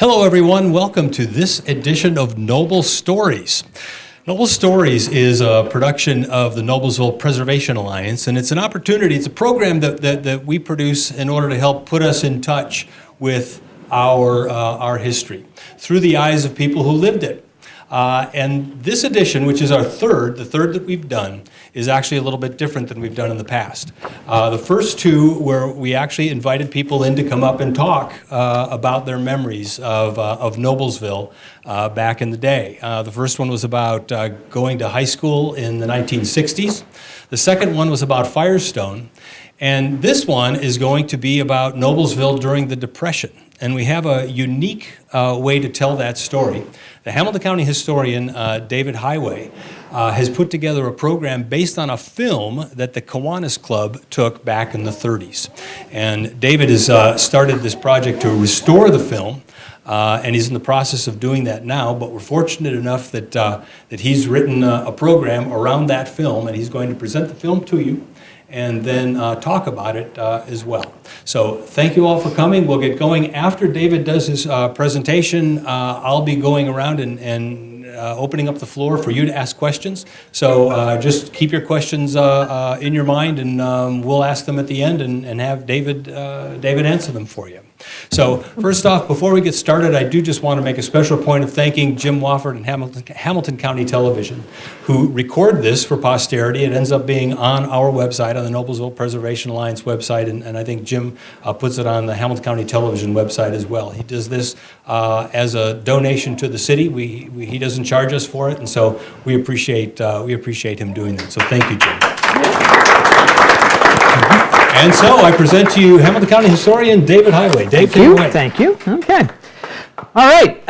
Hello everyone, welcome to this edition of Noble Stories. Noble Stories is a production of the Noblesville Preservation Alliance, and it's an opportunity, it's a program that we produce in order to help put us in touch with our history through the eyes of people who lived it. And this edition, which is our the third that we've done, is actually a little bit different than we've done in the past. The first two where we actually invited people in to come up and talk about their memories of Noblesville back in the day. The first one was about going to high school in the 1960s. The second one was about Firestone. And this one is going to be about Noblesville during the Depression. And we have a unique way to tell that story. The Hamilton County historian, David Heighway, has put together a program based on a film that the Kiwanis Club took back in the 30s. And David has started this project to restore the film, and he's in the process of doing that now, but we're fortunate enough that he's written a program around that film, and he's going to present the film to you and then talk about it as well. So thank you all for coming. We'll get going. After David does his presentation, I'll be going around and opening up the floor for you to ask questions. So just keep your questions in your mind, and we'll ask them at the end and have David answer them for you. So first off, before we get started, I do just want to make a special point of thanking Jim Wofford and Hamilton County Television, who record this for posterity. It ends up being on our website, on the Noblesville Preservation Alliance website, and I think Jim puts it on the Hamilton County Television website as well. He does this as a donation to the city. He doesn't charge us for it, and so we appreciate him doing that. So thank you, Jim. And so I present to you Hamilton County historian David Heighway. Dave, take it away. Thank you. Okay. All right.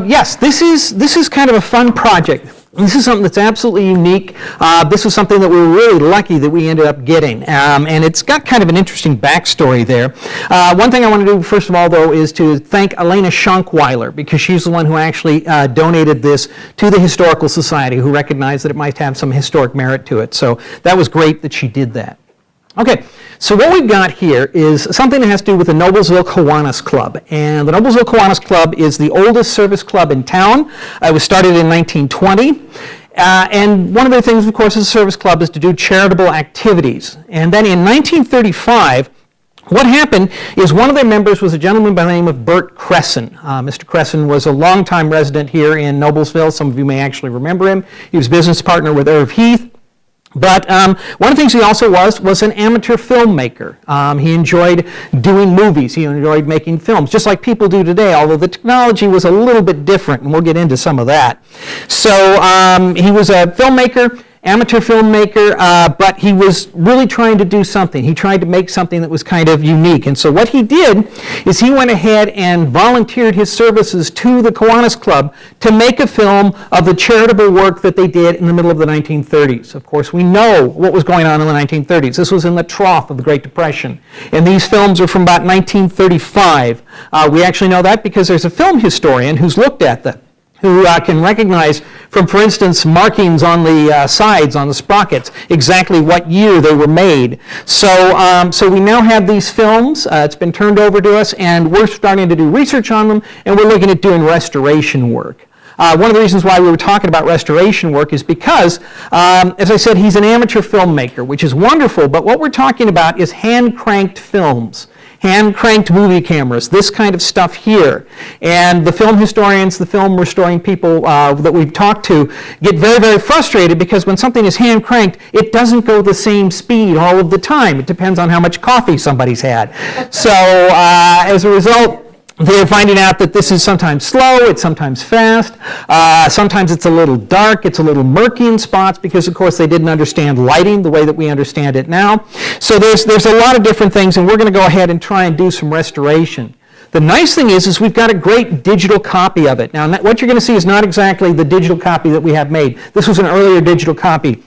Yes, this is kind of a fun project. This is something that's absolutely unique. This was something that we were really lucky that we ended up getting. And it's got kind of an interesting backstory there. One thing I want to do, first of all, though, is to thank Elena Schunkweiler, because she's the one who actually donated this to the Historical Society, who recognized that it might have some historic merit to it. So that was great that she did that. Okay, so what we've got here is something that has to do with the Noblesville Kiwanis Club. And the Noblesville Kiwanis Club is the oldest service club in town. It was started in 1920. And one of the things, of course, as a service club is to do charitable activities. And then in 1935, what happened is one of their members was a gentleman by the name of Bert Cresson. Mr. Cresson was a longtime resident here in Noblesville. Some of you may actually remember him. He was business partner with Irv Heath. But one of the things he also was an amateur filmmaker. He enjoyed doing movies. He enjoyed making films, just like people do today, although the technology was a little bit different, and we'll get into some of that. So he was a filmmaker, amateur filmmaker, but he was really trying to do something. He tried to make something that was kind of unique. And so what he did is he went ahead and volunteered his services to the Kiwanis Club to make a film of the charitable work that they did in the middle of the 1930s. Of course, we know what was going on in the 1930s. This was in the trough of the Great Depression. And these films are from about 1935. We actually know that because there's a film historian who's looked at them, who can recognize from, for instance, markings on the sides, on the sprockets, exactly what year they were made. So, so we now have these films. It's been turned over to us, and we're starting to do research on them, and we're looking at doing restoration work. One of the reasons why we were talking about restoration work is because, as I said, he's an amateur filmmaker, which is wonderful, but what we're talking about is hand-cranked films. Hand-cranked movie cameras, this kind of stuff here. And the film historians, the film restoring people that we've talked to get very, very frustrated because when something is hand-cranked, it doesn't go the same speed all of the time. It depends on how much coffee somebody's had. So as a result, they're finding out that this is sometimes slow, it's sometimes fast, sometimes it's a little dark, it's a little murky in spots because, of course, they didn't understand lighting the way that we understand it now. So there's a lot of different things, and we're going to go ahead and try and do some restoration. The nice thing is we've got a great digital copy of it. Now, what you're going to see is not exactly the digital copy that we have made. This was an earlier digital copy.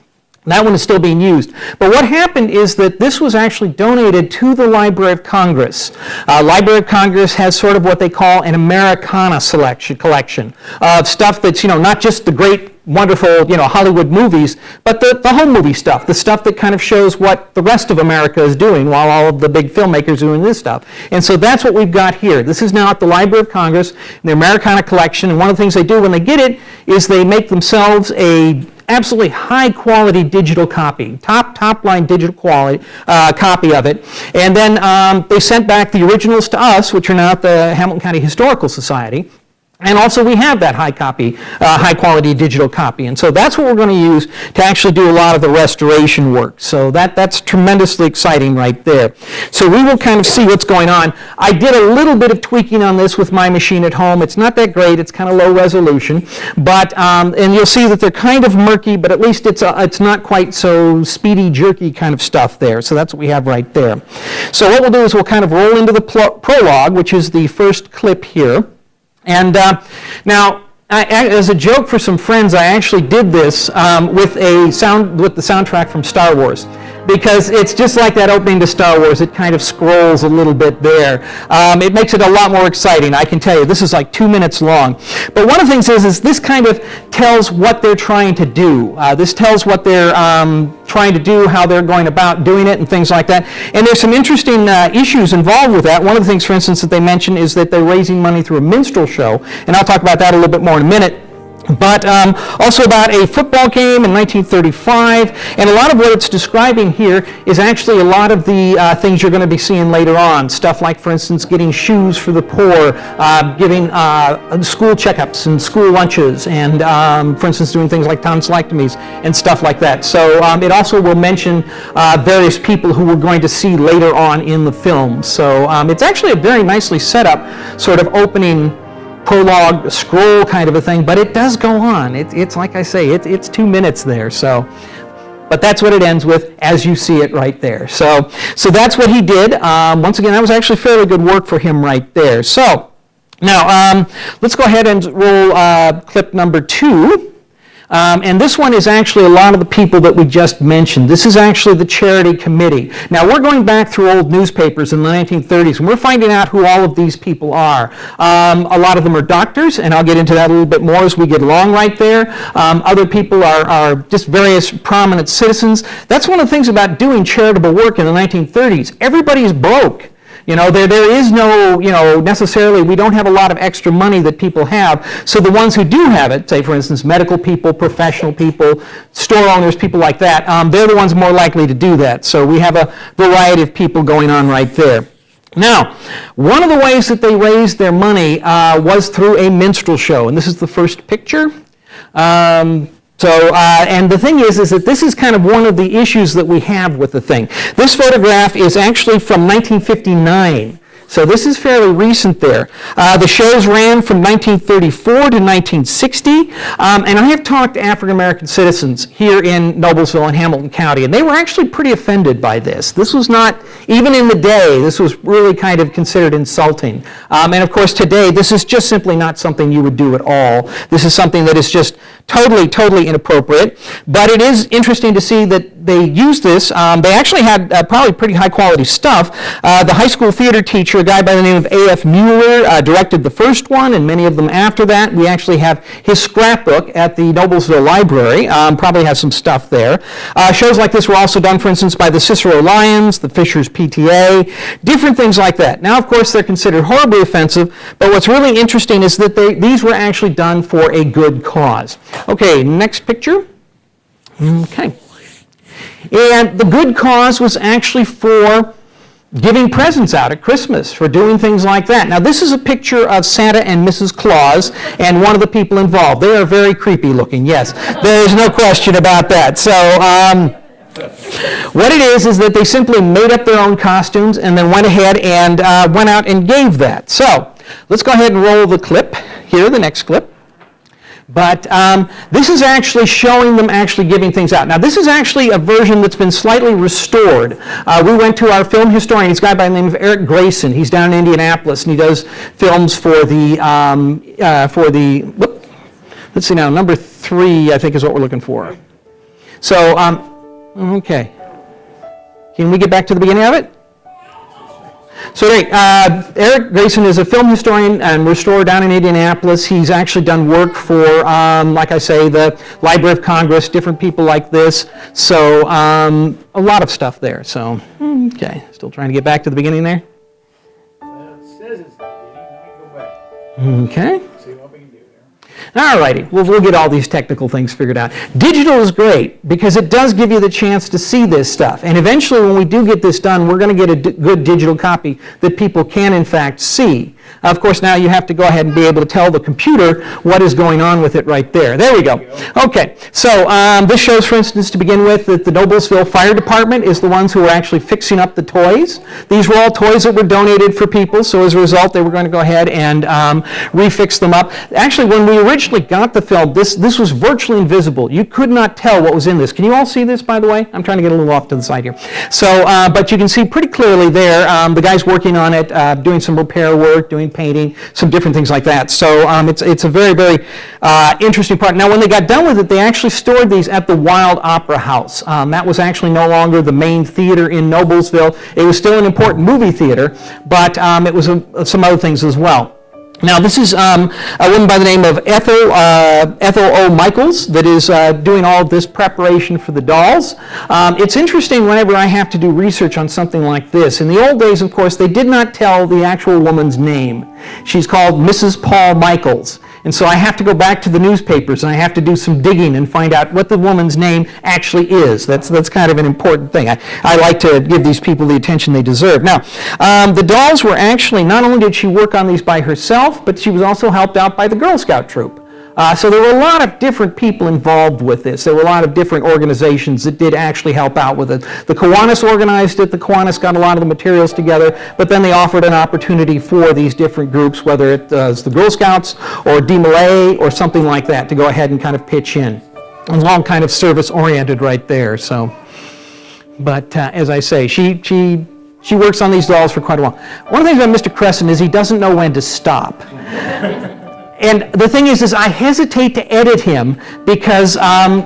That one is still being used. But what happened is that this was actually donated to the Library of Congress. Library of Congress has sort of what they call an Americana collection of stuff that's, not just the great wonderful, Hollywood movies, but the home movie stuff, the stuff that kind of shows what the rest of America is doing while all of the big filmmakers are doing this stuff. And so that's what we've got here. This is now at the Library of Congress, in the Americana collection, and one of the things they do when they get it is they make themselves a absolutely high quality digital copy, top line digital quality copy of it, and then they sent back the originals to us, which are now at the Hamilton County Historical Society. And also we have that high quality digital copy. And so that's what we're going to use to actually do a lot of the restoration work. So that's tremendously exciting right there. So we will kind of see what's going on. I did a little bit of tweaking on this with my machine at home. It's not that great. It's kind of low resolution. But, and you'll see that they're kind of murky, but at least it's not quite so speedy, jerky kind of stuff there. So that's what we have right there. So what we'll do is we'll kind of roll into the prologue, which is the first clip here. And now, as a joke for some friends, I actually did this with the soundtrack from Star Wars, because it's just like that opening to Star Wars. It kind of scrolls a little bit there. It makes it a lot more exciting, I can tell you. This is like 2 minutes long. But one of the things is this kind of tells what they're trying to do. This tells what they're trying to do, how they're going about doing it, and things like that. And there's some interesting issues involved with that. One of the things, for instance, that they mention is that they're raising money through a minstrel show, and I'll talk about that a little bit more in a minute. But also about a football game in 1935, and a lot of what it's describing here is actually a lot of the things you're going to be seeing later on. Stuff like, for instance, getting shoes for the poor, giving school checkups and school lunches, and for instance, doing things like tonsillectomies and stuff like that. So it also will mention various people who we're going to see later on in the film. So it's actually a very nicely set up sort of opening prologue, scroll kind of a thing, but it does go on. It's like I say, it's 2 minutes there. So, but that's what it ends with, as you see it right there. So that's what he did. Once again, that was actually fairly good work for him right there. So now let's go ahead and roll clip number 2. And this one is actually a lot of the people that we just mentioned. This is actually the charity committee. Now, we're going back through old newspapers in the 1930s, and we're finding out who all of these people are. A lot of them are doctors, and I'll get into that a little bit more as we get along right there. Other people are just various prominent citizens. That's one of the things about doing charitable work in the 1930s. Everybody is broke. There is no, necessarily, we don't have a lot of extra money that people have. So the ones who do have it, say for instance, medical people, professional people, store owners, people like that, they're the ones more likely to do that. So we have a variety of people going on right there. Now, one of the ways that they raised their money was through a minstrel show. And this is the first picture. And the thing is that this is kind of one of the issues that we have with the thing. This photograph is actually from 1959. So this is fairly recent there. The shows ran from 1934 to 1960, and I have talked to African-American citizens here in Noblesville and Hamilton County, and they were actually pretty offended by this. This was not, even in the day, this was really kind of considered insulting. And of course today, this is just simply not something you would do at all. This is something that is just totally inappropriate. But it is interesting to see that they used this. They actually had probably pretty high quality stuff. The high school theater teacher, a guy by the name of A.F. Mueller, directed the first one, and many of them after that. We actually have his scrapbook at the Noblesville Library. Probably has some stuff there. Shows like this were also done, for instance, by the Cicero Lions, the Fishers PTA, different things like that. Now, of course, they're considered horribly offensive, but what's really interesting is that these were actually done for a good cause. Okay, next picture. Okay. And the good cause was actually for giving presents out at Christmas, for doing things like that. Now, this is a picture of Santa and Mrs. Claus and one of the people involved. They are very creepy looking, yes. There's no question about that. So, what it is that they simply made up their own costumes and then went ahead and went out and gave that. So, let's go ahead and roll the clip here, the next clip. But this is actually showing them actually giving things out. Now, this is actually a version that's been slightly restored. We went to our film historian. He's a guy by the name of Eric Grayson. He's down in Indianapolis, and he does films for the, let's see now, number 3, I think is what we're looking for. So, okay. Can we get back to the beginning of it? So Eric Grayson is a film historian and restorer down in Indianapolis. He's actually done work for, like I say, the Library of Congress, different people like this. So a lot of stuff there. So, okay, still trying to get back to the beginning there. Well, it says it's the beginning. Let me go back. Okay. See what we can do there. All righty, we'll get all these technical things figured out. Digital is great because it does give you the chance to see this stuff. And eventually when we do get this done, we're going to get a good digital copy that people can in fact see. Of course, now you have to go ahead and be able to tell the computer what is going on with it right there. There we go. Okay, so this shows, for instance, to begin with, that the Noblesville Fire Department is the ones who are actually fixing up the toys. These were all toys that were donated for people, so as a result, they were going to go ahead and refix them up. Actually, when we originally got the film, this was virtually invisible. You could not tell what was in this. Can you all see this, by the way? I'm trying to get a little off to the side here. So, but you can see pretty clearly there, the guys working on it, doing some repair work, doing painting, some different things like that. So it's a very, very interesting part. Now, when they got done with it, they actually stored these at the Wild Opera House. That was actually no longer the main theater in Noblesville. It was still an important movie theater, but it was some other things as well. Now, this is a woman by the name of Ethel O. Michaels that is doing all of this preparation for the dolls. It's interesting whenever I have to do research on something like this. In the old days, of course, they did not tell the actual woman's name. She's called Mrs. Paul Michaels. And so I have to go back to the newspapers and I have to do some digging and find out what the woman's name actually is. That's kind of an important thing. I like to give these people the attention they deserve. Now, the dolls were actually, not only did she work on these by herself, but she was also helped out by the Girl Scout troop. So there were a lot of different people involved with this. There were a lot of different organizations that did actually help out with it. The Kiwanis organized it. The Kiwanis got a lot of the materials together, but then they offered an opportunity for these different groups, whether it was the Girl Scouts or DeMolay or something like that, to go ahead and kind of pitch in. It was all kind of service-oriented right there. So, but as I say, she works on these dolls for quite a while. One of the things about Mr. Crescent is he doesn't know when to stop. And the thing is I hesitate to edit him because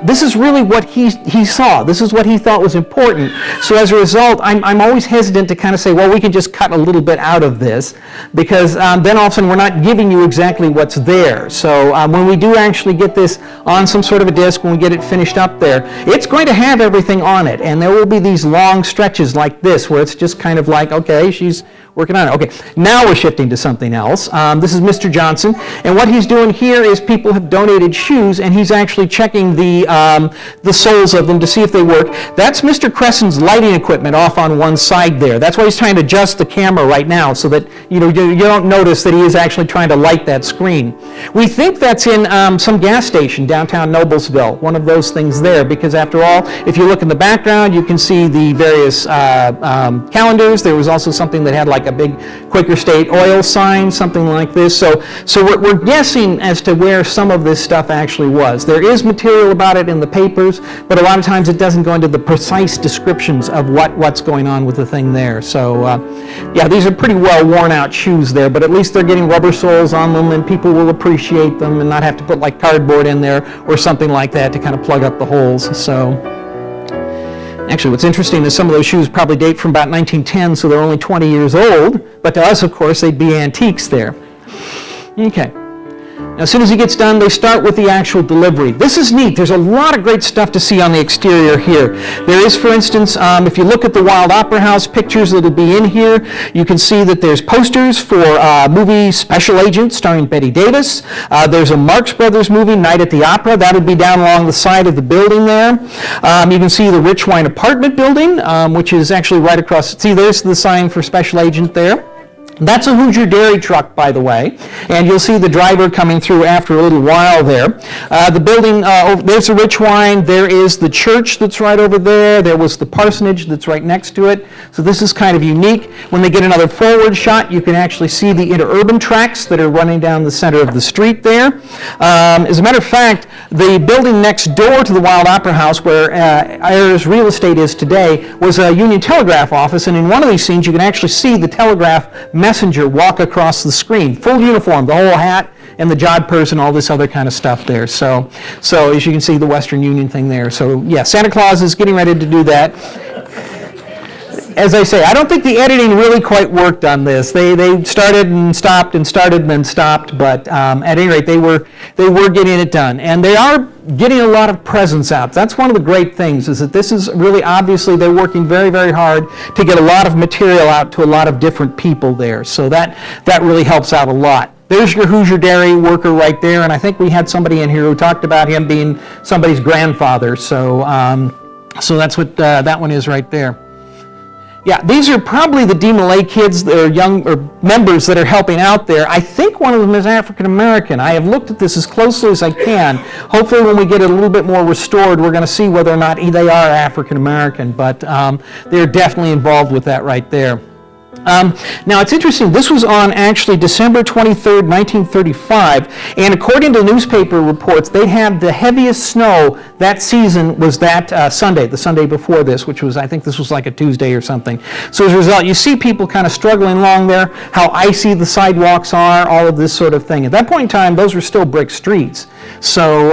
this is really what he saw. This is what he thought was important. So as a result, I'm always hesitant to kind of say, well, we can just cut a little bit out of this, because then all of a sudden we're not giving you exactly what's there. So when we do actually get this on some sort of a disc, when we get it finished up there, it's going to have everything on it. And there will be these long stretches like this where it's just kind of like, okay, she's working on it. Okay, now we're shifting to something else. This is Mr. Johnson, and what he's doing here is people have donated shoes, and he's actually checking the soles of them to see if they work. That's Mr. Crescent's lighting equipment off on one side there. That's why he's trying to adjust the camera right now so that you don't notice that he is actually trying to light that screen. We think that's in some gas station downtown Noblesville, one of those things there, because after all, if you look in the background, you can see the various calendars. There was also something that had like a big Quaker State oil sign, something like this. So we're guessing as to where some of this stuff actually was. There is material about it in the papers, but a lot of times it doesn't go into the precise descriptions of what's going on with the thing there. So yeah, these are pretty well worn out shoes there, but at least they're getting rubber soles on them and people will appreciate them and not have to put like cardboard in there or something like that to kind of plug up the holes. So actually, what's interesting is some of those shoes probably date from about 1910, so they're only 20 years old, but to us, of course, they'd be antiques there. Okay. Now, as soon as he gets done, they start with the actual delivery. This is neat. There's a lot of great stuff to see on the exterior here. There is, for instance, if you look at the Wild Opera House pictures that'll be in here, you can see that there's posters for movie Special Agent starring Bette Davis. There's a Marx Brothers movie, Night at the Opera. That would be down along the side of the building there. You can see the Rich Wine Apartment building, which is actually right across. See, there's the sign for Special Agent there. That's a Hoosier Dairy truck, by the way, and you'll see the driver coming through after a little while there. The building, there's the Rich Wine, there is the church that's right over there, there was the parsonage that's right next to it, so this is kind of unique. When they get another forward shot, you can actually see the interurban tracks that are running down the center of the street there. As a matter of fact, the building next door to the Wild Opera House, where Ayers Real Estate is today, was a Union Telegraph office, and in one of these scenes you can actually see the telegraph messenger walk across the screen, full uniform, the whole hat and the jodhpurs and all this other kind of stuff there. So as you can see, the Western Union thing there. So yeah, Santa Claus is getting ready to do that. as I say, I don't think the editing really quite worked on this. They started and stopped and started and then stopped, but at any rate, they were getting it done. And they are getting a lot of presents out. That's one of the great things, is that this is really, obviously, they're working very, very hard to get a lot of material out to a lot of different people there. So that really helps out a lot. There's your Hoosier Dairy worker right there, and I think we had somebody in here who talked about him being somebody's grandfather. So that's what that one is right there. Yeah, these are probably the DeMolay kids that are young, or members that are helping out there. I think one of them is African American. I have looked at this as closely as I can. Hopefully when we get it a little bit more restored, we're going to see whether or not they are African American, but they're definitely involved with that right there. Now, it's interesting, this was on actually December 23rd, 1935, and according to newspaper reports, they had the heaviest snow that season was that Sunday, the Sunday before this, which was, I think this was like a Tuesday or something. So as a result, you see people kind of struggling along there, how icy the sidewalks are, all of this sort of thing. At that point in time, those were still brick streets. So,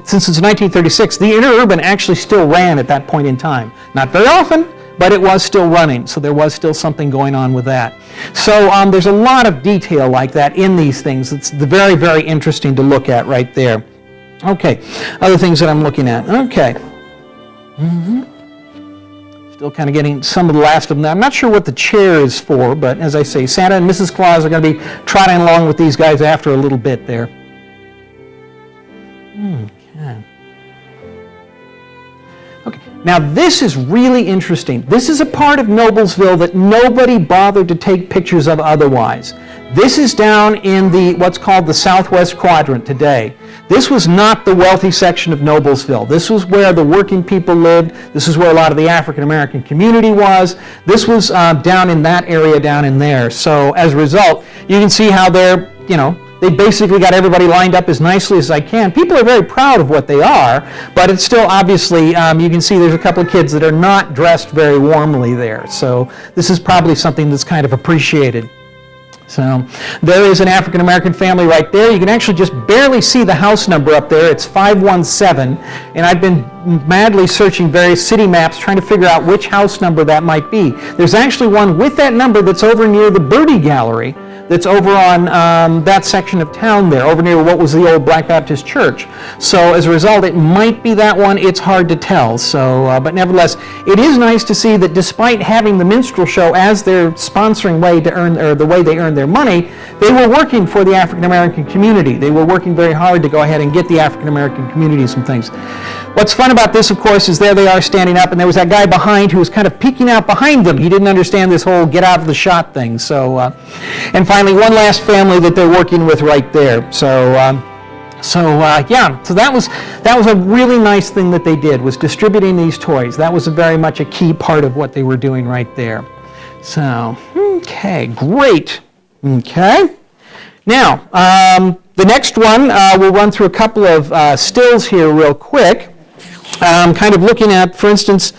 since it's 1936, the interurban actually still ran at that point in time. Not very often, but it was still running, so there was still something going on with that. So there's a lot of detail like that in these things. It's very, very interesting to look at right there. Okay, other things that I'm looking at. Okay. Still kind of getting some of the last of them. I'm not sure what the chair is for, but as I say, Santa and Mrs. Claus are going to be trotting along with these guys after a little bit there. Okay. Now this is really interesting. This is a part of Noblesville that nobody bothered to take pictures of otherwise. This is down in what's called the southwest quadrant today. This was not the wealthy section of Noblesville. This was where the working people lived. This is where a lot of the African American community was. This was down in that area down in there. So as a result, you can see how they're, they basically got everybody lined up as nicely as I can. People are very proud of what they are, but it's still obviously, you can see there's a couple of kids that are not dressed very warmly there. So this is probably something that's kind of appreciated. So there is an African American family right there. You can actually just barely see the house number up there. It's 517, and I've been madly searching various city maps trying to figure out which house number that might be. There's actually one with that number that's over near the Birdie Gallery, that's over on that section of town there, over near what was the old Black Baptist Church. So as a result, it might be that one. It's hard to tell. So, but nevertheless, it is nice to see that despite having the minstrel show as their sponsoring way to earn, or the way they earn their money, they were working for the African American community. They were working very hard to go ahead and get the African American community some things. What's fun about this, of course, is there they are standing up, and there was that guy behind who was kind of peeking out behind them. He didn't understand this whole get out of the shot thing. So, and finally, one last family that they're working with right there. So that was a really nice thing that they did, was distributing these toys. That was very much a key part of what they were doing right there. So, okay, great. Okay. Now, the next one, we'll run through a couple of stills here real quick. Kind of looking at, for instance,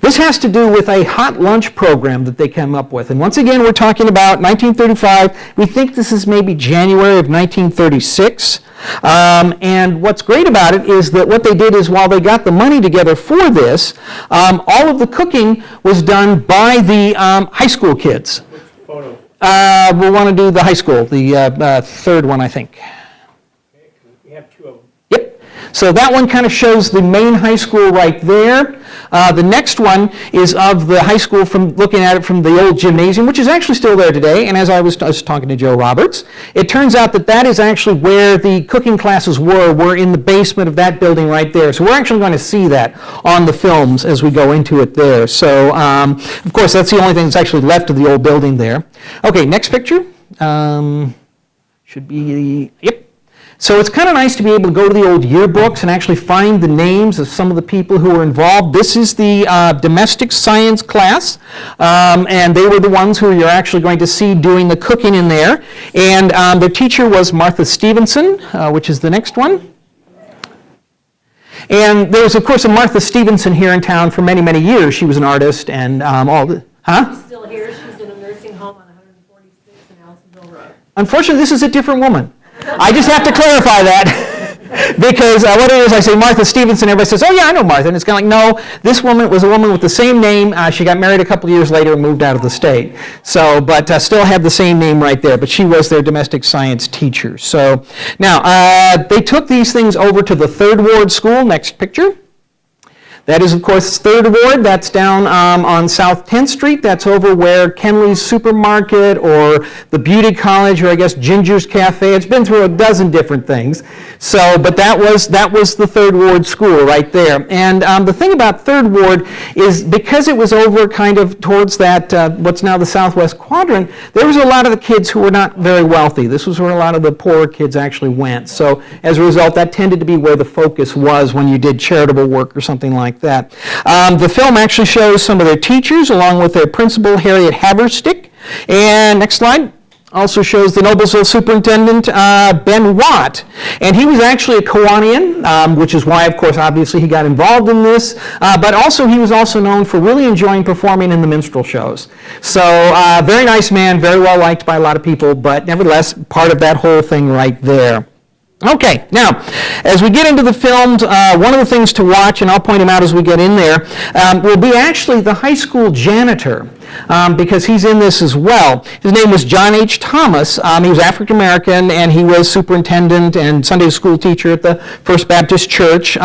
this has to do with a hot lunch program that they came up with. And once again, we're talking about 1935. We think this is maybe January of 1936. And what's great about it is that what they did is, while they got the money together for this, all of the cooking was done by the high school kids. Which photo? We'll want to do the high school, the third one, I think. Okay, 'cause we have two of them. Yep. So that one kind of shows the main high school right there. The next one is of the high school, from looking at it from the old gymnasium, which is actually still there today. And as I was talking to Joe Roberts, it turns out that that is actually where the cooking classes were in the basement of that building right there. So we're actually going to see that on the films as we go into it there. So, of course, that's the only thing that's actually left of the old building there. Okay, next picture. Should be, yep. So it's kind of nice to be able to go to the old yearbooks and actually find the names of some of the people who were involved. This is the domestic science class, and they were the ones who you're actually going to see doing the cooking in there. And their teacher was Martha Stevenson, which is the next one. And there was, of course, a Martha Stevenson here in town for many, many years. She was an artist and all the, She's still here. She's in a nursing home on 146 in Allisonville Road. Unfortunately, this is a different woman. I just have to clarify that. Because what it is, I say Martha Stevenson, everybody says, oh yeah, I know Martha. And it's kind of like, no, this woman was a woman with the same name. She got married a couple of years later and moved out of the state. So, but still had the same name right there. But she was their domestic science teacher. So now, they took these things over to the Third Ward School. Next picture. That is, of course, Third Ward. That's down on South 10th Street. That's over where Kenley's Supermarket or the Beauty College or I guess Ginger's Cafe. It's been through a dozen different things. So, but that was the Third Ward School right there. And the thing about Third Ward is because it was over kind of towards that what's now the Southwest Quadrant, there was a lot of the kids who were not very wealthy. This was where a lot of the poorer kids actually went. So as a result, that tended to be where the focus was when you did charitable work or something like that. The film actually shows some of their teachers along with their principal, Harriet Haverstick. And next slide. Also shows the Noblesville superintendent, Ben Watt. And he was actually a Kiwanian, which is why, of course, obviously he got involved in this. But also he was also known for really enjoying performing in the minstrel shows. So very nice man, very well liked by a lot of people, but nevertheless, part of that whole thing right there. Okay, now, as we get into the films, one of the things to watch, and I'll point him out as we get in there, will be actually the high school janitor, because he's in this as well. His name was John H. Thomas. He was African American, and he was superintendent and Sunday school teacher at the First Baptist Church.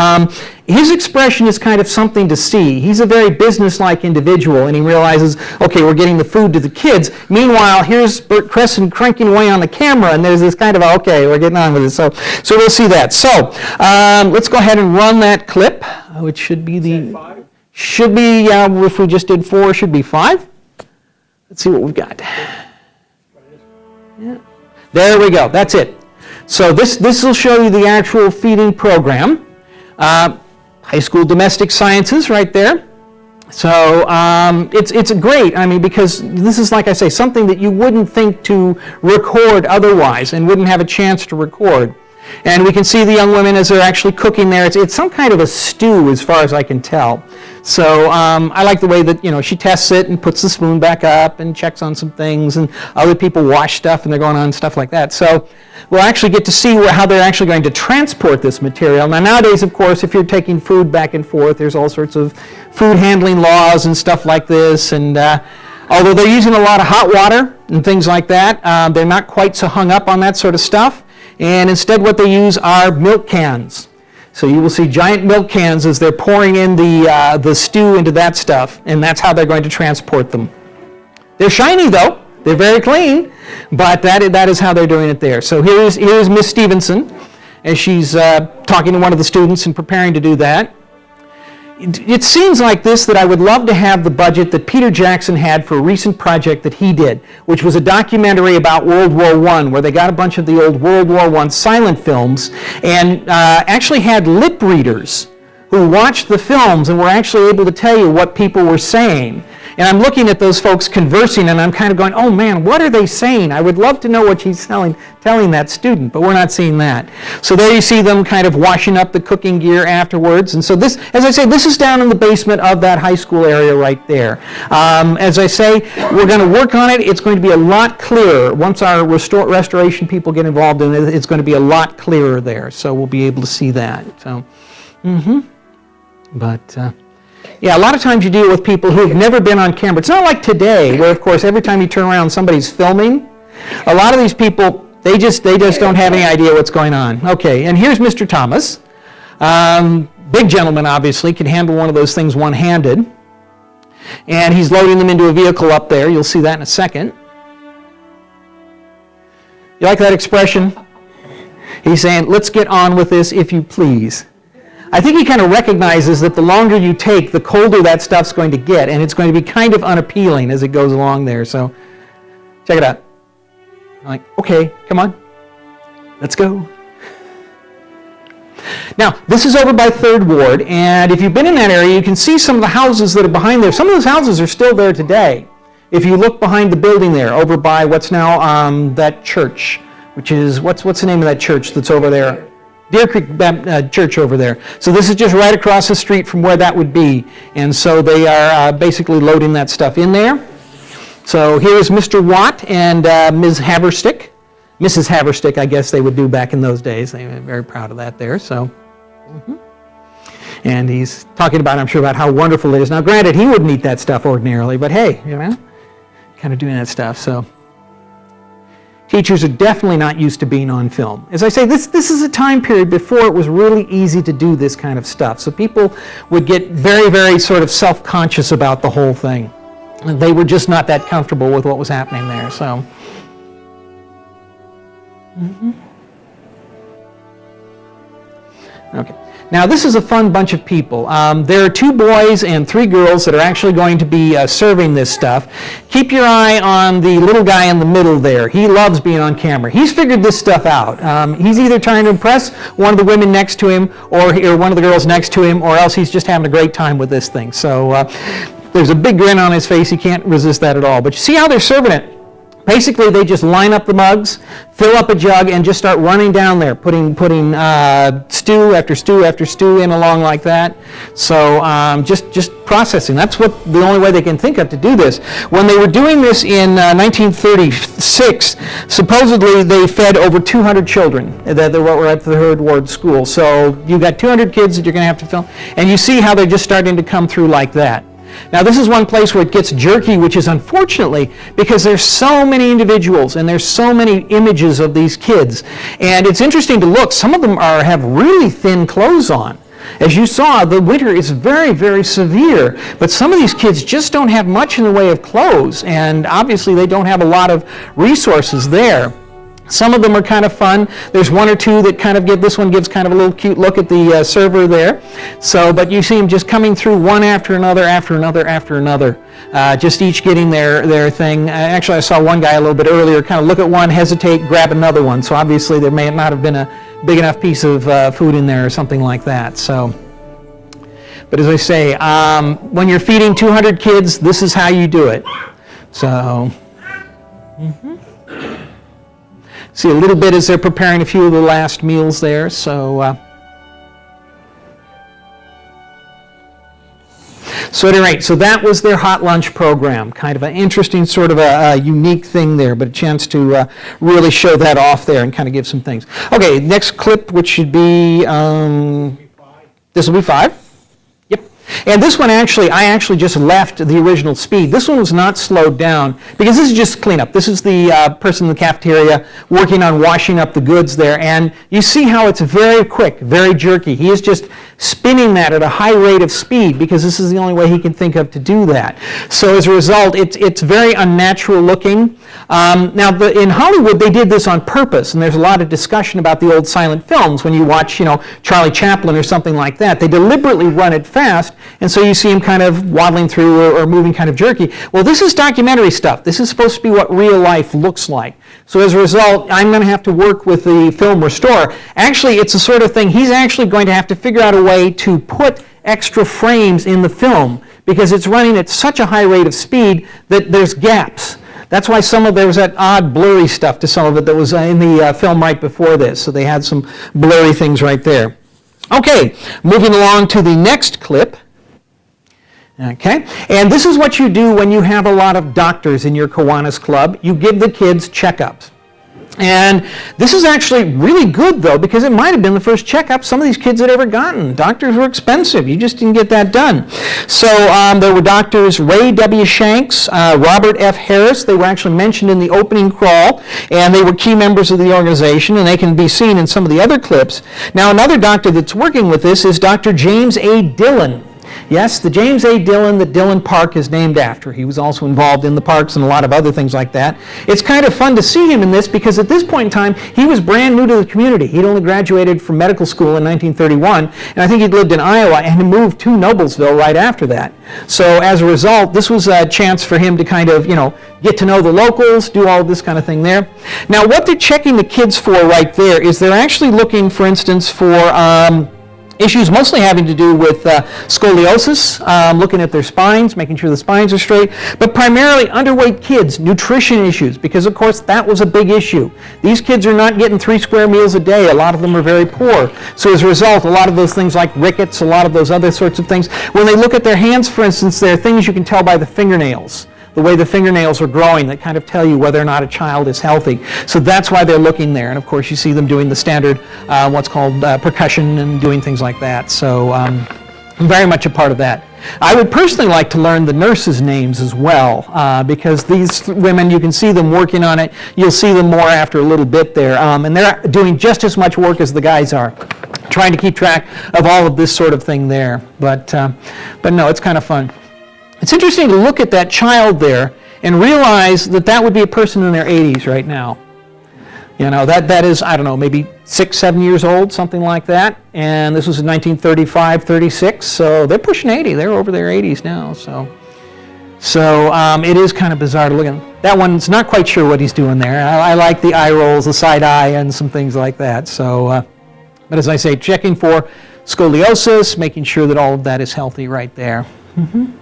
His expression is kind of something to see. He's a very business-like individual, and he realizes, okay, we're getting the food to the kids. Meanwhile, here's Bert Crescent cranking away on the camera, and there's this kind of, okay, we're getting on with it. So we'll see that. So let's go ahead and run that clip, which should be if we just did 4, should be 5. Let's see what we've got. Yeah. There we go. That's it. So this will show you the actual feeding program. High school domestic sciences right there. So it's great, I mean, because this is, like I say, something that you wouldn't think to record otherwise and wouldn't have a chance to record. And we can see the young women as they're actually cooking there. It's some kind of a stew as far as I can tell. So I like the way that, she tests it and puts the spoon back up and checks on some things, and other people wash stuff and they're going on stuff like that. So we'll actually get to see how they're actually going to transport this material. Now nowadays, of course, if you're taking food back and forth, there's all sorts of food handling laws and stuff like this. And although they're using a lot of hot water and things like that, they're not quite so hung up on that sort of stuff. And instead what they use are milk cans. So you will see giant milk cans as they're pouring in the stew into that stuff, and that's how they're going to transport them. They're shiny though, they're very clean, but that is how they're doing it there. So here's Miss Stevenson as she's talking to one of the students and preparing to do that. It seems like this that I would love to have the budget that Peter Jackson had for a recent project that he did, which was a documentary about World War I, where they got a bunch of the old World War I silent films and actually had lip readers who watched the films and were actually able to tell you what people were saying. And I'm looking at those folks conversing, and I'm kind of going, oh man, what are they saying? I would love to know what she's telling that student, but we're not seeing that. So there you see them kind of washing up the cooking gear afterwards. And so this, as I say, this is down in the basement of that high school area right there. As I say, we're going to work on it. It's going to be a lot clearer. Once our restoration people get involved in it, it's going to be a lot clearer there. So we'll be able to see that. So, But yeah, a lot of times you deal with people who have never been on camera. It's not like today, where of course every time you turn around somebody's filming. A lot of these people, they just don't have any idea what's going on. Okay, and here's Mr. Thomas. Big gentleman, obviously, can handle one of those things one-handed. And he's loading them into a vehicle up there. You'll see that in a second. You like that expression? He's saying, let's get on with this if you please. I think he kind of recognizes that the longer you take, the colder that stuff's going to get, and it's going to be kind of unappealing as it goes along there. So, check it out. I'm like, okay, come on, let's go. Now, this is over by Third Ward, and if you've been in that area, you can see some of the houses that are behind there. Some of those houses are still there today. If you look behind the building there, over by what's now that church, which is, what's the name of that church that's over there? Deer Creek Church over there. So this is just right across the street from where that would be. And so they are basically loading that stuff in there. So here's Mr. Watt and Ms. Haverstick Mrs. Haverstick, I guess they would do back in those days. They were very proud of that there. So, And he's talking about, I'm sure, about how wonderful it is. Now, granted, he wouldn't eat that stuff ordinarily, but hey, kind of doing that stuff. So, teachers are definitely not used to being on film. As I say, this is a time period before it was really easy to do this kind of stuff. So people would get very, very sort of self-conscious about the whole thing. And they were just not that comfortable with what was happening there. So. Okay. Now this is a fun bunch of people. There are 2 boys and 3 girls that are actually going to be serving this stuff. Keep your eye on the little guy in the middle there. He loves being on camera. He's figured this stuff out. He's either trying to impress one of the women next to him or one of the girls next to him, or else he's just having a great time with this thing. So there's a big grin on his face. He can't resist that at all. But you see how they're serving it? Basically, they just line up the mugs, fill up a jug, and just start running down there, putting stew after stew after stew in along like that. So just processing. That's the only way they can think of to do this. When they were doing this in 1936, supposedly they fed over 200 children that were at the Third Ward School. So you've got 200 kids that you're going to have to film, and you see how they're just starting to come through like that. Now this is one place where it gets jerky, which is unfortunately because there's so many individuals and there's so many images of these kids. And it's interesting to look. Some of them have really thin clothes on. As you saw, the winter is very, very severe, but some of these kids just don't have much in the way of clothes, and obviously they don't have a lot of resources there. Some of them are kind of fun. There's 1 or 2 that kind of this one gives kind of a little cute look at the server there. So, but you see them just coming through one after another, after another, after another, just each getting their thing. Actually, I saw one guy a little bit earlier kind of look at one, hesitate, grab another one. So obviously there may not have been a big enough piece of food in there or something like that. So, but as I say, when you're feeding 200 kids, this is how you do it. So. See a little bit as they're preparing a few of the last meals there. So, so at any rate, so that was their hot lunch program. Kind of an interesting sort of a unique thing there, but a chance to really show that off there and kind of give some things. Okay, next clip, which should be, this will be 5. And this one I actually just left the original speed. This one was not slowed down because this is just cleanup. This is the person in the cafeteria working on washing up the goods there. And you see how it's very quick, very jerky. He is just spinning that at a high rate of speed because this is the only way he can think of to do that. So as a result, it's very unnatural looking. Now, in Hollywood, they did this on purpose, and there's a lot of discussion about the old silent films. When you watch, Charlie Chaplin or something like that, they deliberately run it fast, and so you see him kind of waddling through or moving kind of jerky. Well, this is documentary stuff. This is supposed to be what real life looks like. So as a result, I'm going to have to work with the film restorer. Actually, it's the sort of thing he's actually going to have to figure out a way to put extra frames in the film because it's running at such a high rate of speed that there's gaps. That's why there was that odd blurry stuff to some of it that was in the film right before this. So they had some blurry things right there. Okay, moving along to the next clip. Okay, and this is what you do when you have a lot of doctors in your Kiwanis club. You give the kids checkups. And this is actually really good, though, because it might have been the first checkup some of these kids had ever gotten. Doctors were expensive. You just didn't get that done. So there were doctors Ray W. Shanks, Robert F. Harris. They were actually mentioned in the opening crawl, and they were key members of the organization, and they can be seen in some of the other clips. Now, another doctor that's working with this is Dr. James A. Dillon. Yes, the James A. Dillon that Dillon Park is named after. He was also involved in the parks and a lot of other things like that. It's kind of fun to see him in this because at this point in time, he was brand new to the community. He'd only graduated from medical school in 1931, and I think he'd lived in Iowa and moved to Noblesville right after that. So as a result, this was a chance for him to kind of, get to know the locals, do all this kind of thing there. Now, what they're checking the kids for right there is they're actually looking, for instance, for issues mostly having to do with scoliosis, looking at their spines, making sure the spines are straight, but primarily underweight kids, nutrition issues, because of course that was a big issue. These kids are not getting 3 square meals a day. A lot of them are very poor. So as a result, a lot of those things like rickets, a lot of those other sorts of things, when they look at their hands, for instance, there are things you can tell by the fingernails. the way the fingernails are growing that kind of tell you whether or not a child is healthy. So that's why they're looking there. And of course, you see them doing the standard, what's called percussion and doing things like that. So I'm very much a part of that. I would personally like to learn the nurses' names as well, because these women, you can see them working on it. You'll see them more after a little bit there. And they're doing just as much work as the guys are, trying to keep track of all of this sort of thing there. But no, it's kind of fun. It's interesting to look at that child there and realize that that would be a person in their 80s right now. You know, that is, I don't know, maybe 6, 7 years old, something like that. And this was in 1935, 36, so they're pushing 80. They're over their 80s now, so it is kind of bizarre to look at. That one's not quite sure what he's doing there. I like the eye rolls, the side eye, and some things like that. So, but as I say, checking for scoliosis, making sure that all of that is healthy right there. Mm-hmm.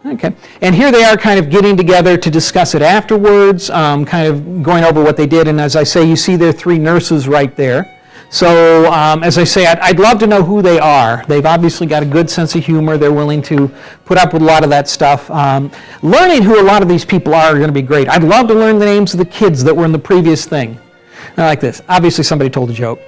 Okay, and here they are kind of getting together to discuss it afterwards, kind of going over what they did, and as I say, you see their 3 nurses right there. So, as I say, I'd love to know who they are. They've obviously got a good sense of humor. They're willing to put up with a lot of that stuff. Learning who a lot of these people are going to be great. I'd love to learn the names of the kids that were in the previous thing. I like this. Obviously, somebody told a joke.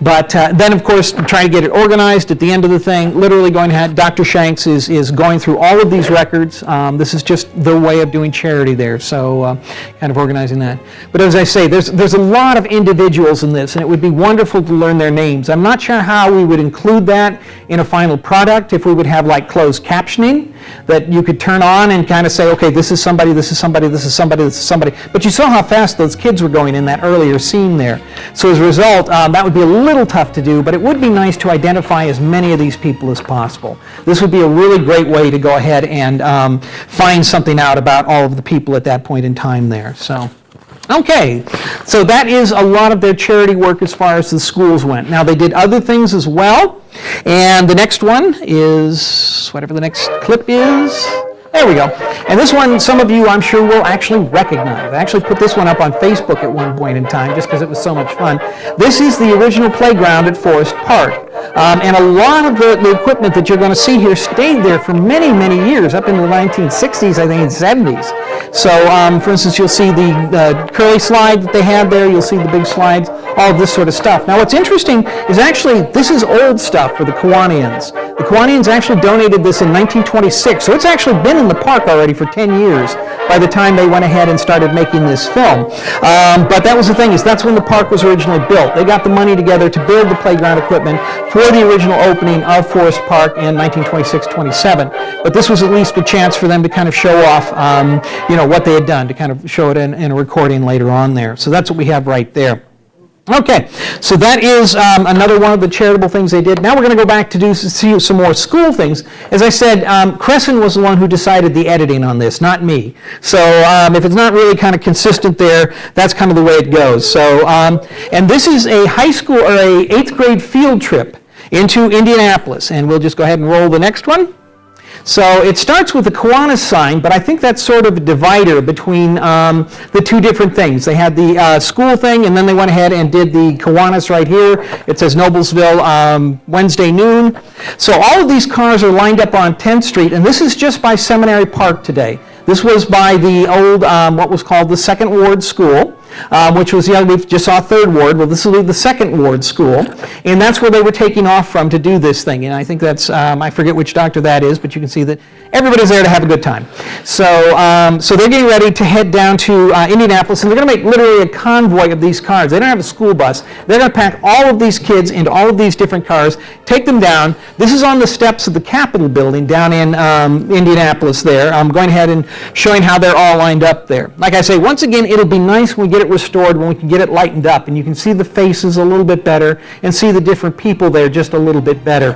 But then, of course, trying to get it organized at the end of the thing, literally going to have, Dr. Shanks is going through all of these records. This is just their way of doing charity there, so kind of organizing that. But as I say, there's a lot of individuals in this, and it would be wonderful to learn their names. I'm not sure how we would include that in a final product, if we would have like closed captioning that you could turn on and kind of say, okay, this is somebody, this is somebody, this is somebody, this is somebody. But you saw how fast those kids were going in that earlier scene there. So as a result, that would be a little tough to do, but it would be nice to identify as many of these people as possible. This would be a really great way to go ahead and find something out about all of the people at that point in time there. So, okay, so that is a lot of their charity work as far as the schools went. Now, they did other things as well, and the next one is, whatever the next clip is, there we go. And this one, some of you, I'm sure, will actually recognize. I actually put this one up on Facebook at one point in time just because it was so much fun. This is the original playground at Forest Park. And a lot of the equipment that you're going to see here stayed there for many, many years, up into the 1960s, I think, and 70s. So, for instance, you'll see the curly slide that they had there. You'll see the big slides, all of this sort of stuff. Now, what's interesting is actually this is old stuff for the Kiwanians. The Kiwanians actually donated this in 1926, so it's actually been in the park already for 10 years by the time they went ahead and started making this film. But that was the thing, is that's when the park was originally built. They got the money together to build the playground equipment for the original opening of Forest Park in 1926-27. But this was at least a chance for them to kind of show off, what they had done, to kind of show it in a recording later on there. So that's what we have right there. Okay, so that is another one of the charitable things they did. Now we're going to go back to see some more school things. As I said, Crescent was the one who decided the editing on this, not me. So if it's not really kind of consistent there, that's kind of the way it goes. So, and this is a high school or a 8th grade field trip into Indianapolis, and we'll just go ahead and roll the next one. So it starts with the Kiwanis sign, but I think that's sort of a divider between the two different things. They had the school thing, and then they went ahead and did the Kiwanis right here. It says Noblesville Wednesday noon. So all of these cars are lined up on 10th Street, and this is just by Seminary Park today. This was by the old, what was called the 2nd Ward School, which was, we just saw 3rd Ward. Well, this will be the 2nd Ward School, and that's where they were taking off from to do this thing. And I think that's, I forget which doctor that is, but you can see that everybody's there to have a good time. So, so they're getting ready to head down to Indianapolis, and they're going to make literally a convoy of these cars. They don't have a school bus. They're going to pack all of these kids into all of these different cars, take them down. This is on the steps of the Capitol building down in Indianapolis there. I'm going ahead and showing how they're all lined up there. Like I say, once again, it'll be nice when we get it restored, when we can get it lightened up, and you can see the faces a little bit better and see the different people there just a little bit better.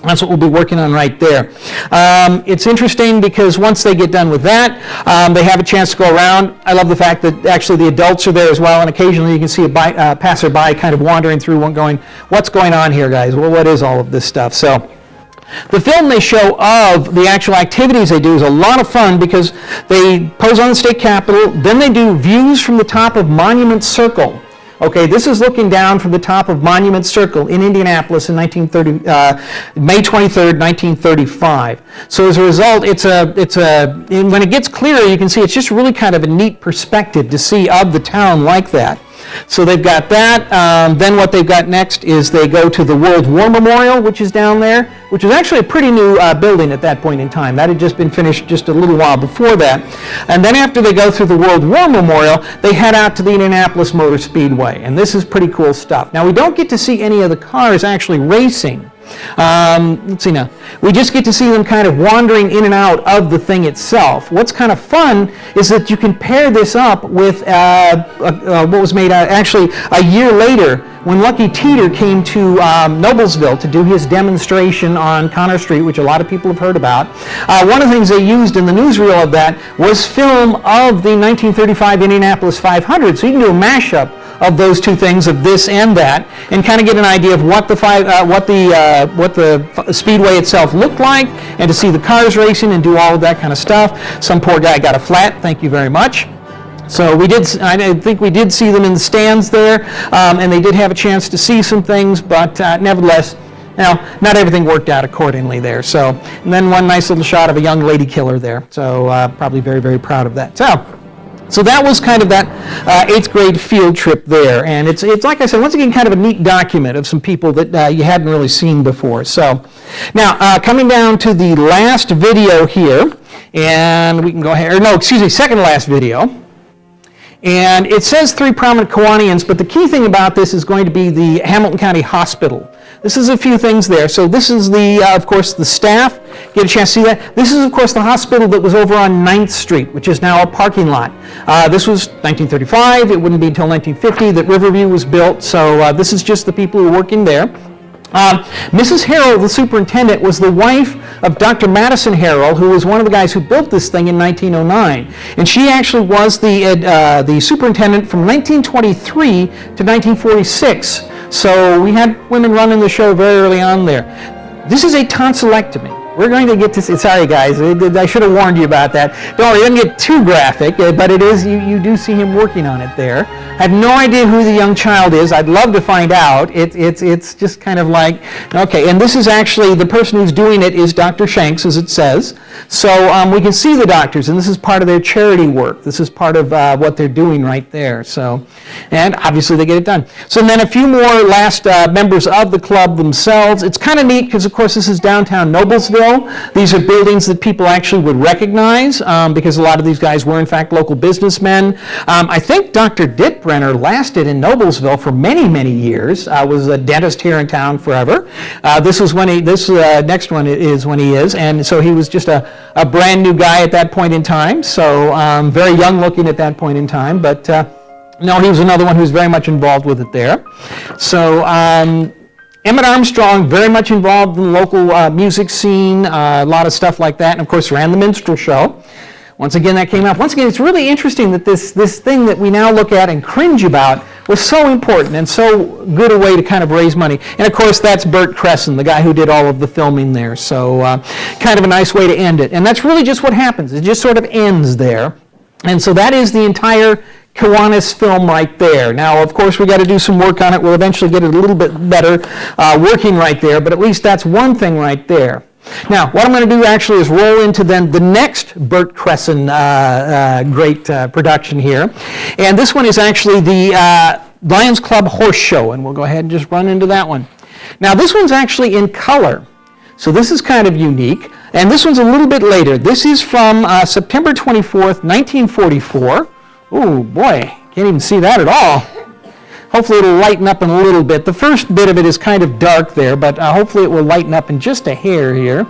That's what we'll be working on right there. It's interesting because once they get done with that, they have a chance to go around. I love the fact that actually the adults are there as well, and occasionally you can see a passerby kind of wandering through one going, what's going on here, guys? Well, what is all of this stuff? So the film they show of the actual activities they do is a lot of fun because they pose on the state capitol, then they do views from the top of Monument Circle. Okay, this is looking down from the top of Monument Circle in Indianapolis in May 23rd, 1935. So as a result, when it gets clearer, you can see it's just really kind of a neat perspective to see of the town like that. So they've got that. Then what they've got next is they go to the World War Memorial, which is down there, which was actually a pretty new building at that point in time. That had just been finished just a little while before that. And then after they go through the World War Memorial, they head out to the Indianapolis Motor Speedway. And this is pretty cool stuff. Now, we don't get to see any of the cars actually racing. Let's see now. We just get to see them kind of wandering in and out of the thing itself. What's kind of fun is that you can pair this up with what was made actually a year later when Lucky Teeter came to Noblesville to do his demonstration on Connor Street, which a lot of people have heard about. One of the things they used in the newsreel of that was film of the 1935 Indianapolis 500, so you can do a mashup of those two things, of this and that, and kind of get an idea of what the speedway itself looked like, and to see the cars racing and do all of that kind of stuff. Some poor guy got a flat. Thank you very much. So I think we did see them in the stands there, and they did have a chance to see some things, but nevertheless, not everything worked out accordingly there. So, and then one nice little shot of a young lady killer there. So probably very, very proud of that. So that was kind of that 8th grade field trip there. And it's like I said, once again, kind of a neat document of some people that you hadn't really seen before. So now, coming down to the last video here, and we can go ahead, second to last video. And it says 3 prominent Kiwanians, but the key thing about this is going to be the Hamilton County Hospital. This is a few things there. So this is of course, the staff. Get a chance to see that. This is, of course, the hospital that was over on 9th Street, which is now a parking lot. This was 1935. It wouldn't be until 1950 that Riverview was built. So this is just the people who were working there. Mrs. Harrell, the superintendent, was the wife of Dr. Madison Harrell, who was one of the guys who built this thing in 1909. And she actually was the superintendent from 1923 to 1946. So we had women running the show very early on there. This is a tonsillectomy. We're going to get to see, sorry guys, I should have warned you about that. Don't worry, it doesn't get too graphic, but it is, you do see him working on it there. I have no idea who the young child is. I'd love to find out. It's just kind of like, okay, and this is actually, the person who's doing it is Dr. Shanks, as it says. So we can see the doctors, and this is part of their charity work. This is part of what they're doing right there. So, and obviously they get it done. So then a few more last members of the club themselves. It's kind of neat because, of course, this is downtown Noblesville. These are buildings that people actually would recognize because a lot of these guys were, in fact, local businessmen. I think Dr. Dittbrenner lasted in Noblesville for many, many years. Was a dentist here in town forever. This next one is when he is, and so he was just a brand new guy at that point in time. So very young looking at that point in time, but no, he was another one who's very much involved with it there. So. EMMET Armstrong, very much involved in the local music scene, a lot of stuff like that, and of course ran the Minstrel show. Once again, that came up. Once again, it's really interesting that this thing that we now look at and cringe about was so important and so good a way to kind of raise money. And of course, that's Bert Cresson, the guy who did all of the filming there. So kind of a nice way to end it. And that's really just what happens. It just sort of ends there. And so that is the entire Kiwanis film right there. Now, of course, we got to do some work on it. We'll eventually get it a little bit better working right there, but at least that's one thing right there. Now, what I'm going to do actually is roll into then the next Bert Cresson great production here. And this one is actually the Lions Club Horse Show, and we'll go ahead and just run into that one. Now, this one's actually in color, so this is kind of unique. And this one's a little bit later. This is from September 24th, 1944. Oh boy, can't even see that at all. Hopefully it'll lighten up in a little bit. The first bit of it is kind of dark there, but hopefully it will lighten up in just a hair here.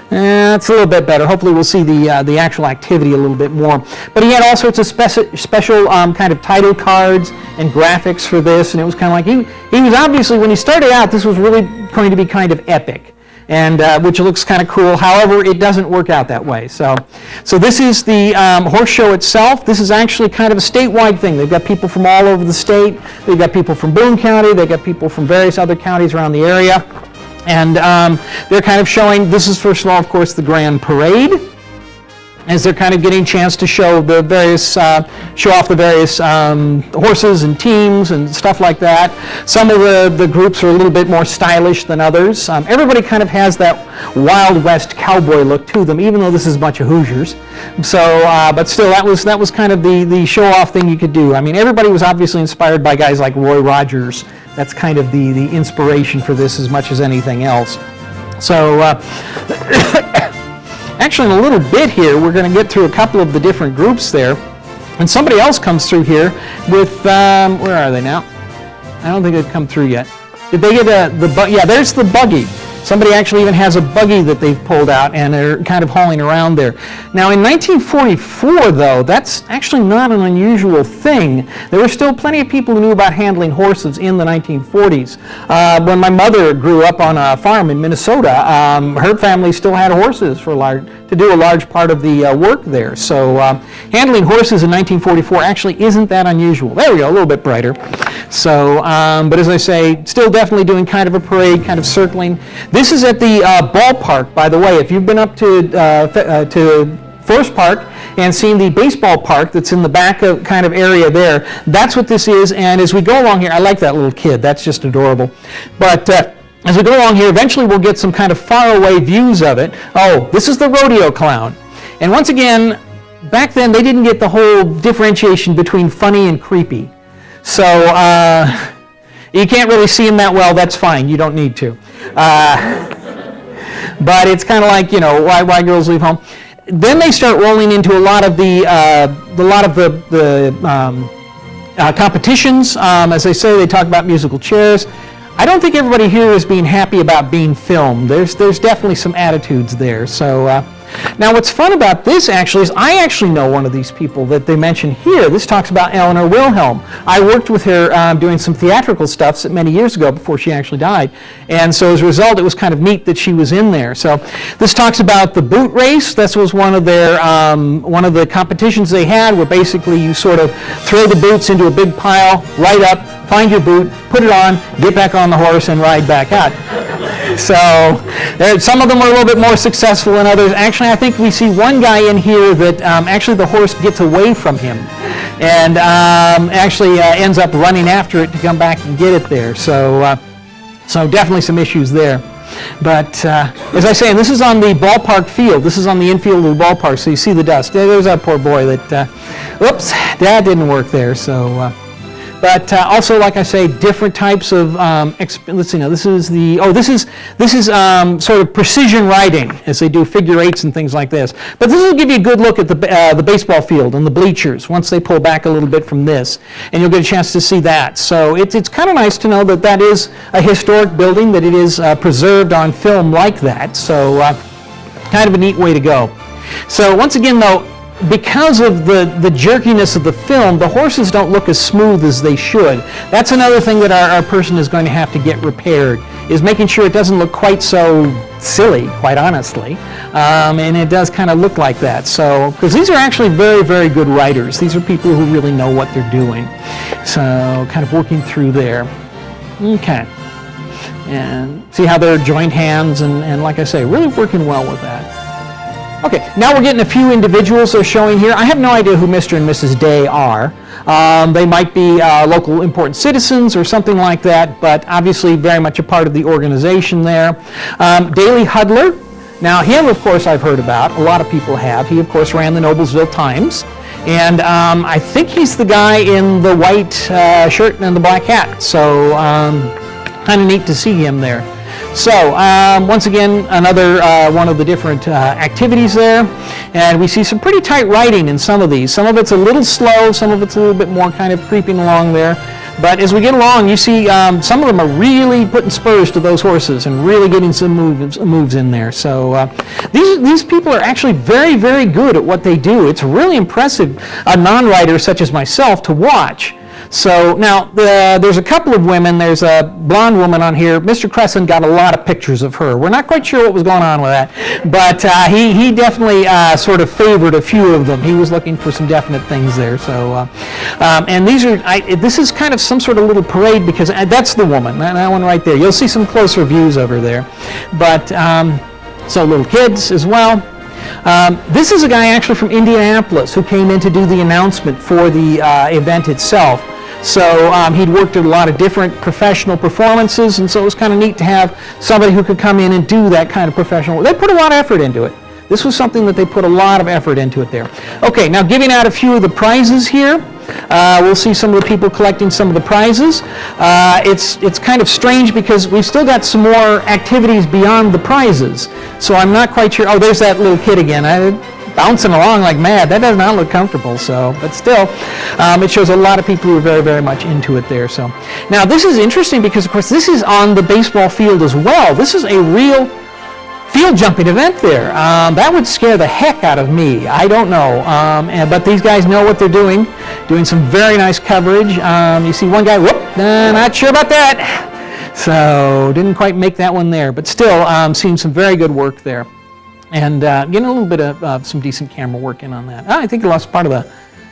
It's a little bit better. Hopefully we'll see the actual activity a little bit more. But he had all sorts of special kind of title cards and graphics for this, and it was kind of like, he was obviously, when he started out, this was really going to be kind of epic. And which looks kind of cool. However, it doesn't work out that way. So this is the horse show itself. This is actually kind of a statewide thing. They've got people from all over the state. They've got people from Boone County. They've got people from various other counties around the area. And they're kind of showing, this is first of all, of course, the Grand Parade. as they're kind of getting a chance to show the various, show off the various horses and teams and stuff like that. Some of the groups are a little bit more stylish than others. Everybody kind of has that Wild West cowboy look to them, even though this is a bunch of Hoosiers. So, but still, that was kind of the show-off thing you could do. I mean, everybody was obviously inspired by guys like Roy Rogers. That's kind of the inspiration for this as much as anything else. So, actually, in a little bit here, we're going to get through a couple of the different groups there. And somebody else comes through here with, where are they now? I don't think they've come through yet. Did they get yeah, there's the buggy. Somebody actually even has a buggy that they've pulled out and they're kind of hauling around there. Now in 1944 though, that's actually not an unusual thing. There were still plenty of people who knew about handling horses in the 1940s. When my mother grew up on a farm in Minnesota, her family still had horses to do a large part of the work there. So handling horses in 1944 actually isn't that unusual. There we go, a little bit brighter. So, but as I say, still definitely doing kind of a parade, kind of circling. This is at the ballpark, by the way. If you've been up to Forest Park and seen the baseball park that's in the back of kind of area there, that's what this is. And as we go along here, I like that little kid. That's just adorable. But as we go along here, eventually we'll get some kind of faraway views of it. Oh, this is the rodeo clown. And once again, back then they didn't get the whole differentiation between funny and creepy. So you can't really see him that well. That's fine. You don't need to. But it's kind of like, you know, why girls leave home. Then they start rolling into a lot of the competitions. As I say, they talk about musical chairs. I don't think everybody here is being happy about being filmed. There's definitely some attitudes there. So now what's fun about this actually is I actually know one of these people that they mention here. This talks about Eleanor Wilhelm. I worked with her doing some theatrical stuff many years ago before she actually died. And so as a result, it was kind of neat that she was in there. So this talks about the boot race. This was one of their one of the competitions they had, where basically you sort of throw the boots into a big pile, light up, find your boot, put it on, get back on the horse, and ride back out. So some of them are a little bit more successful than others. Actually, I think we see one guy in here that actually the horse gets away from him and actually ends up running after it to come back and get it there. So, so definitely some issues there. But as I say, this is on the ballpark field. This is on the infield of the ballpark, so you see the dust. There's that poor boy that, whoops, that didn't work there. So. But also, like I say, different types of, let's see now, this is sort of precision riding, as they do figure eights and things like this. But this will give you a good look at the baseball field and the bleachers once they pull back a little bit from this, and you'll get a chance to see that. So it's kind of nice to know that that is a historic building, that it is preserved on film like that. So kind of a neat way to go. So once again, though, because of the jerkiness of the film, the horses don't look as smooth as they should. That's another thing that our person is going to have to get repaired, is making sure it doesn't look quite so silly, quite honestly. And it does kind of look like that. So, because these are actually very, very good riders. These are people who really know what they're doing. So, kind of working through there. Okay. And see how they're joined hands, and like I say, really working well with that. Okay, now we're getting a few individuals they're showing here. I have no idea who Mr. and Mrs. Day are. They might be local important citizens or something like that, but obviously very much a part of the organization there. Daley Hudler. Now him, of course, I've heard about. A lot of people have. He, of course, ran the Noblesville Times. And I think he's the guy in the white shirt and the black hat. So kind of neat to see him there. So, once again, another one of the different activities there. And we see some pretty tight riding in some of these. Some of it's a little slow, some of it's a little bit more kind of creeping along there. But as we get along, you see some of them are really putting spurs to those horses and really getting some moves in there. So these people are actually very, very good at what they do. It's really impressive, a non-rider such as myself, to watch. So now there's a couple of women. There's a blonde woman on here. Mr. Crescent got a lot of pictures of her. We're not quite sure what was going on with that, but he definitely sort of favored a few of them. He was looking for some definite things there. So and these are this is kind of some sort of little parade, because that's the woman, that one right there. You'll see some closer views of her there, but so little kids as well. This is a guy actually from Indianapolis who came in to do the announcement for the event itself. So he'd worked at a lot of different professional performances, and so it was kind of neat to have somebody who could come in and do that kind of professional work. They put a lot of effort into it. This was something that they put a lot of effort into it there. Okay, now giving out a few of the prizes here. We'll see some of the people collecting some of the prizes. It's kind of strange because we've still got some more activities beyond the prizes. So I'm not quite sure. Oh, there's that little kid again. Bouncing along like mad. That does not look comfortable. So, but still, it shows a lot of people who are very, very much into it there. So, now this is interesting because, of course, this is on the baseball field as well. This is a real field jumping event there. That would scare the heck out of me. I don't know. But these guys know what they're doing some very nice coverage. You see one guy, whoop, not sure about that. So didn't quite make that one there. But still, seeing some very good work there. And getting a little bit of some decent camera work in on that. I think I lost part of the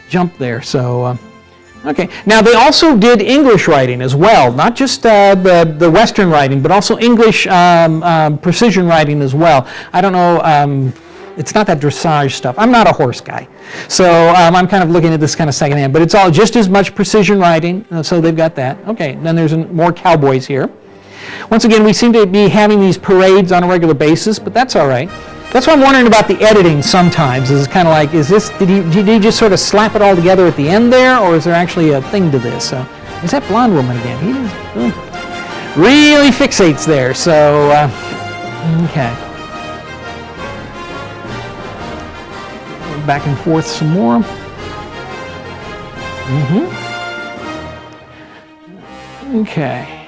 jump there. So, okay. Now, they also did English writing as well, not just the Western writing, but also English precision writing as well. I don't know, it's not that dressage stuff. I'm not a horse guy. So I'm kind of looking at this kind of secondhand, but it's all just as much precision writing, so they've got that. Okay, then there's more cowboys here. Once again, we seem to be having these parades on a regular basis, but that's all right. That's what I'm wondering about the editing sometimes. Is kind of like, did he just sort of slap it all together at the end there, or is there actually a thing to this? So, is that blonde woman again? He really fixates there. So, okay. Back and forth some more. Okay.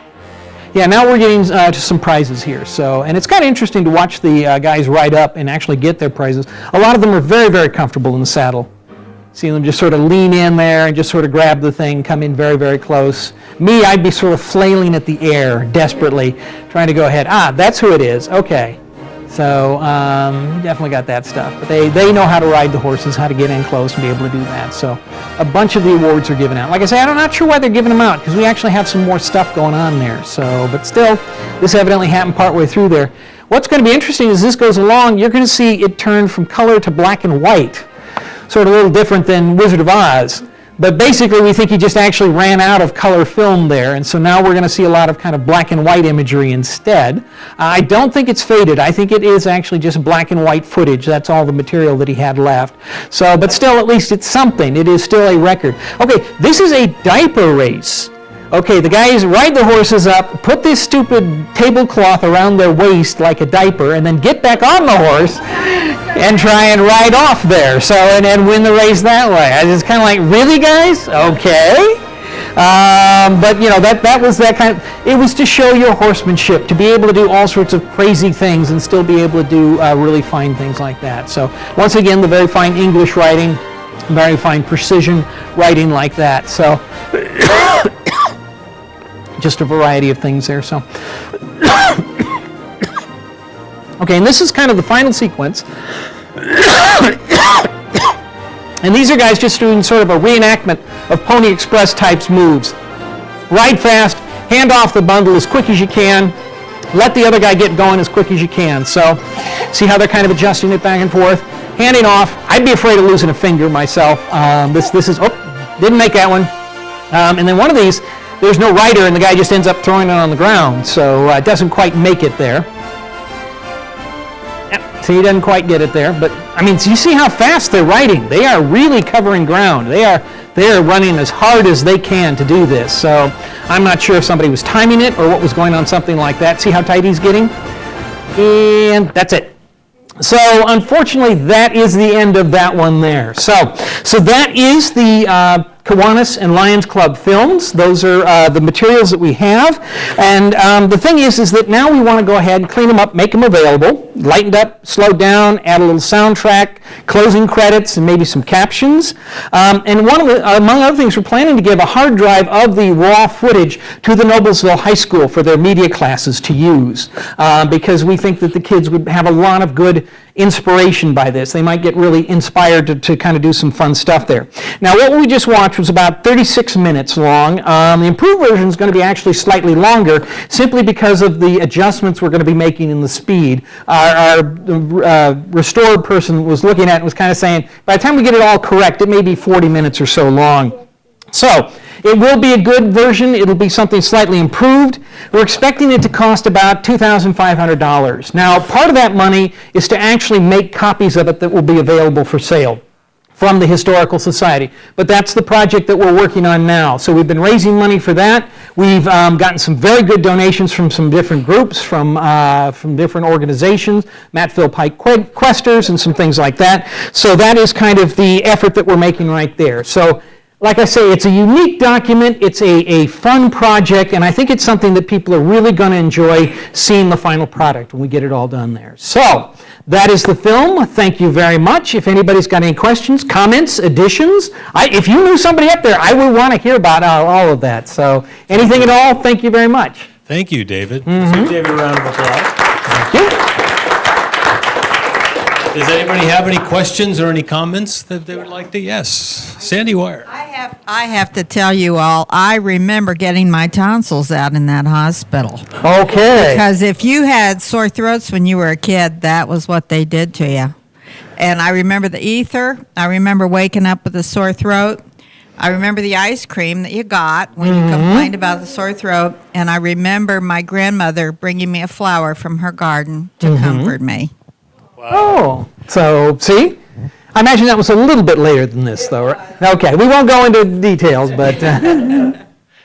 Yeah, now we're getting to some prizes here. So, and it's kind of interesting to watch the guys ride up and actually get their prizes. A lot of them are very, very comfortable in the saddle. See them just sort of lean in there and just sort of grab the thing, come in very, very close. Me, I'd be sort of flailing at the air desperately, trying to go ahead. That's who it is. Okay. So, you definitely got that stuff. But they know how to ride the horses, how to get in close and be able to do that. So, a bunch of the awards are given out. Like I say, I'm not sure why they're giving them out, because we actually have some more stuff going on there. So, but still, this evidently happened partway through there. What's going to be interesting as this goes along, you're going to see it turn from color to black and white. Sort of a little different than Wizard of Oz. But basically, we think he just actually ran out of color film there, and so now we're going to see a lot of kind of black and white imagery instead. I don't think it's faded. I think it is actually just black and white footage. That's all the material that he had left. So, but still, at least it's something. It is still a record. Okay, this is a diaper race. Okay, the guys ride the horses up, put this stupid tablecloth around their waist like a diaper, and then get back on the horse and try and ride off there. So, and then win the race that way. I just kind of like, really, guys? Okay. But you know, that was that kind of, it was to show your horsemanship, to be able to do all sorts of crazy things and still be able to do really fine things like that. So, once again, the very fine English writing, very fine precision writing like that. So, just a variety of things there. So, okay, and this is kind of the final sequence. And these are guys just doing sort of a reenactment of Pony Express types moves. Ride fast, hand off the bundle as quick as you can, let the other guy get going as quick as you can. So, see how they're kind of adjusting it back and forth, handing off. I'd be afraid of losing a finger myself. This is, didn't make that one. And then one of these, there's no rider, and the guy just ends up throwing it on the ground, so it doesn't quite make it there. Yep, so he doesn't quite get it there, but I mean, so you see how fast they're riding. They are really covering ground. They are running as hard as they can to do this. So I'm not sure if somebody was timing it or what was going on, something like that. See how tight he's getting? And that's it. So unfortunately, that is the end of that one there. So that is the Kiwanis and Lions Club films. Those are the materials that we have. And the thing is that now we want to go ahead and clean them up, make them available, lightened up, slowed down, add a little soundtrack, closing credits, and maybe some captions. And among other things, we're planning to give a hard drive of the raw footage to the Noblesville High School for their media classes to use, because we think that the kids would have a lot of good inspiration by this. They might get really inspired to kind of do some fun stuff there. Now, what we just watched was about 36 minutes long. The improved version is going to be actually slightly longer, simply because of the adjustments we're going to be making in the speed our restored person was looking at it was kind of saying, by the time we get it all correct, it may be 40 minutes or so long. So it will be a good version. It'll be something slightly improved. We're expecting it to cost about $2,500. Now, part of that money is to actually make copies of it that will be available for sale from the Historical Society. But that's the project that we're working on now. So we've been raising money for that. We've gotten some very good donations from some different groups, from different organizations, Mattville Pike Questers and some things like that. So that is kind of the effort that we're making right there. So like I say, it's a unique document, it's a fun project, and I think it's something that people are really going to enjoy seeing the final product when we get it all done there. So, that is the film. Thank you very much. If anybody's got any questions, comments, additions, if you knew somebody up there, I would want to hear about all of that. So, anything at all, thank you very much. Thank you, David. Let's give David a round of applause. Thank you. Does anybody have any questions or any comments that they would like to? Yes. Sandy Wire. I have to tell you all, I remember getting my tonsils out in that hospital. Okay. Because if you had sore throats when you were a kid, that was what they did to you. And I remember the ether. I remember waking up with a sore throat. I remember the ice cream that you got when you complained about the sore throat. And I remember my grandmother bringing me a flower from her garden to comfort me. Oh, so see? I imagine that was a little bit later than this, though, right? Okay, we won't go into details, but...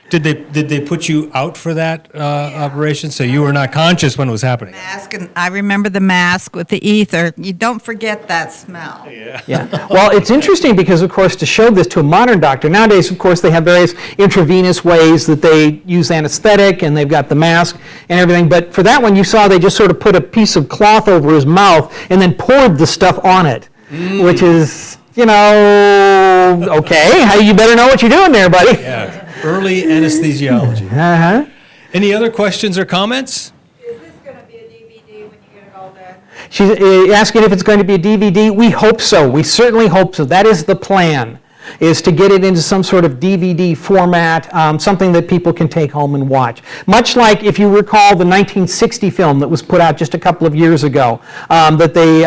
Did they put you out for that operation, so you were not conscious when it was happening? Mask, and I remember the mask with the ether. You don't forget that smell. Yeah. Well, it's interesting because, of course, to show this to a modern doctor, nowadays, of course, they have various intravenous ways that they use anesthetic, and they've got the mask and everything. But for that one, you saw they just sort of put a piece of cloth over his mouth and then poured the stuff on it, which is, you know, okay, you better know what you're doing there, buddy. Yeah. Early anesthesiology. Uh-huh. Any other questions or comments? Is this going to be a DVD when you get it all done? She's asking if it's going to be a DVD. We hope so. We certainly hope so. That is the plan, is to get it into some sort of DVD format, something that people can take home and watch. Much like, if you recall, the 1960 film that was put out just a couple of years ago, that they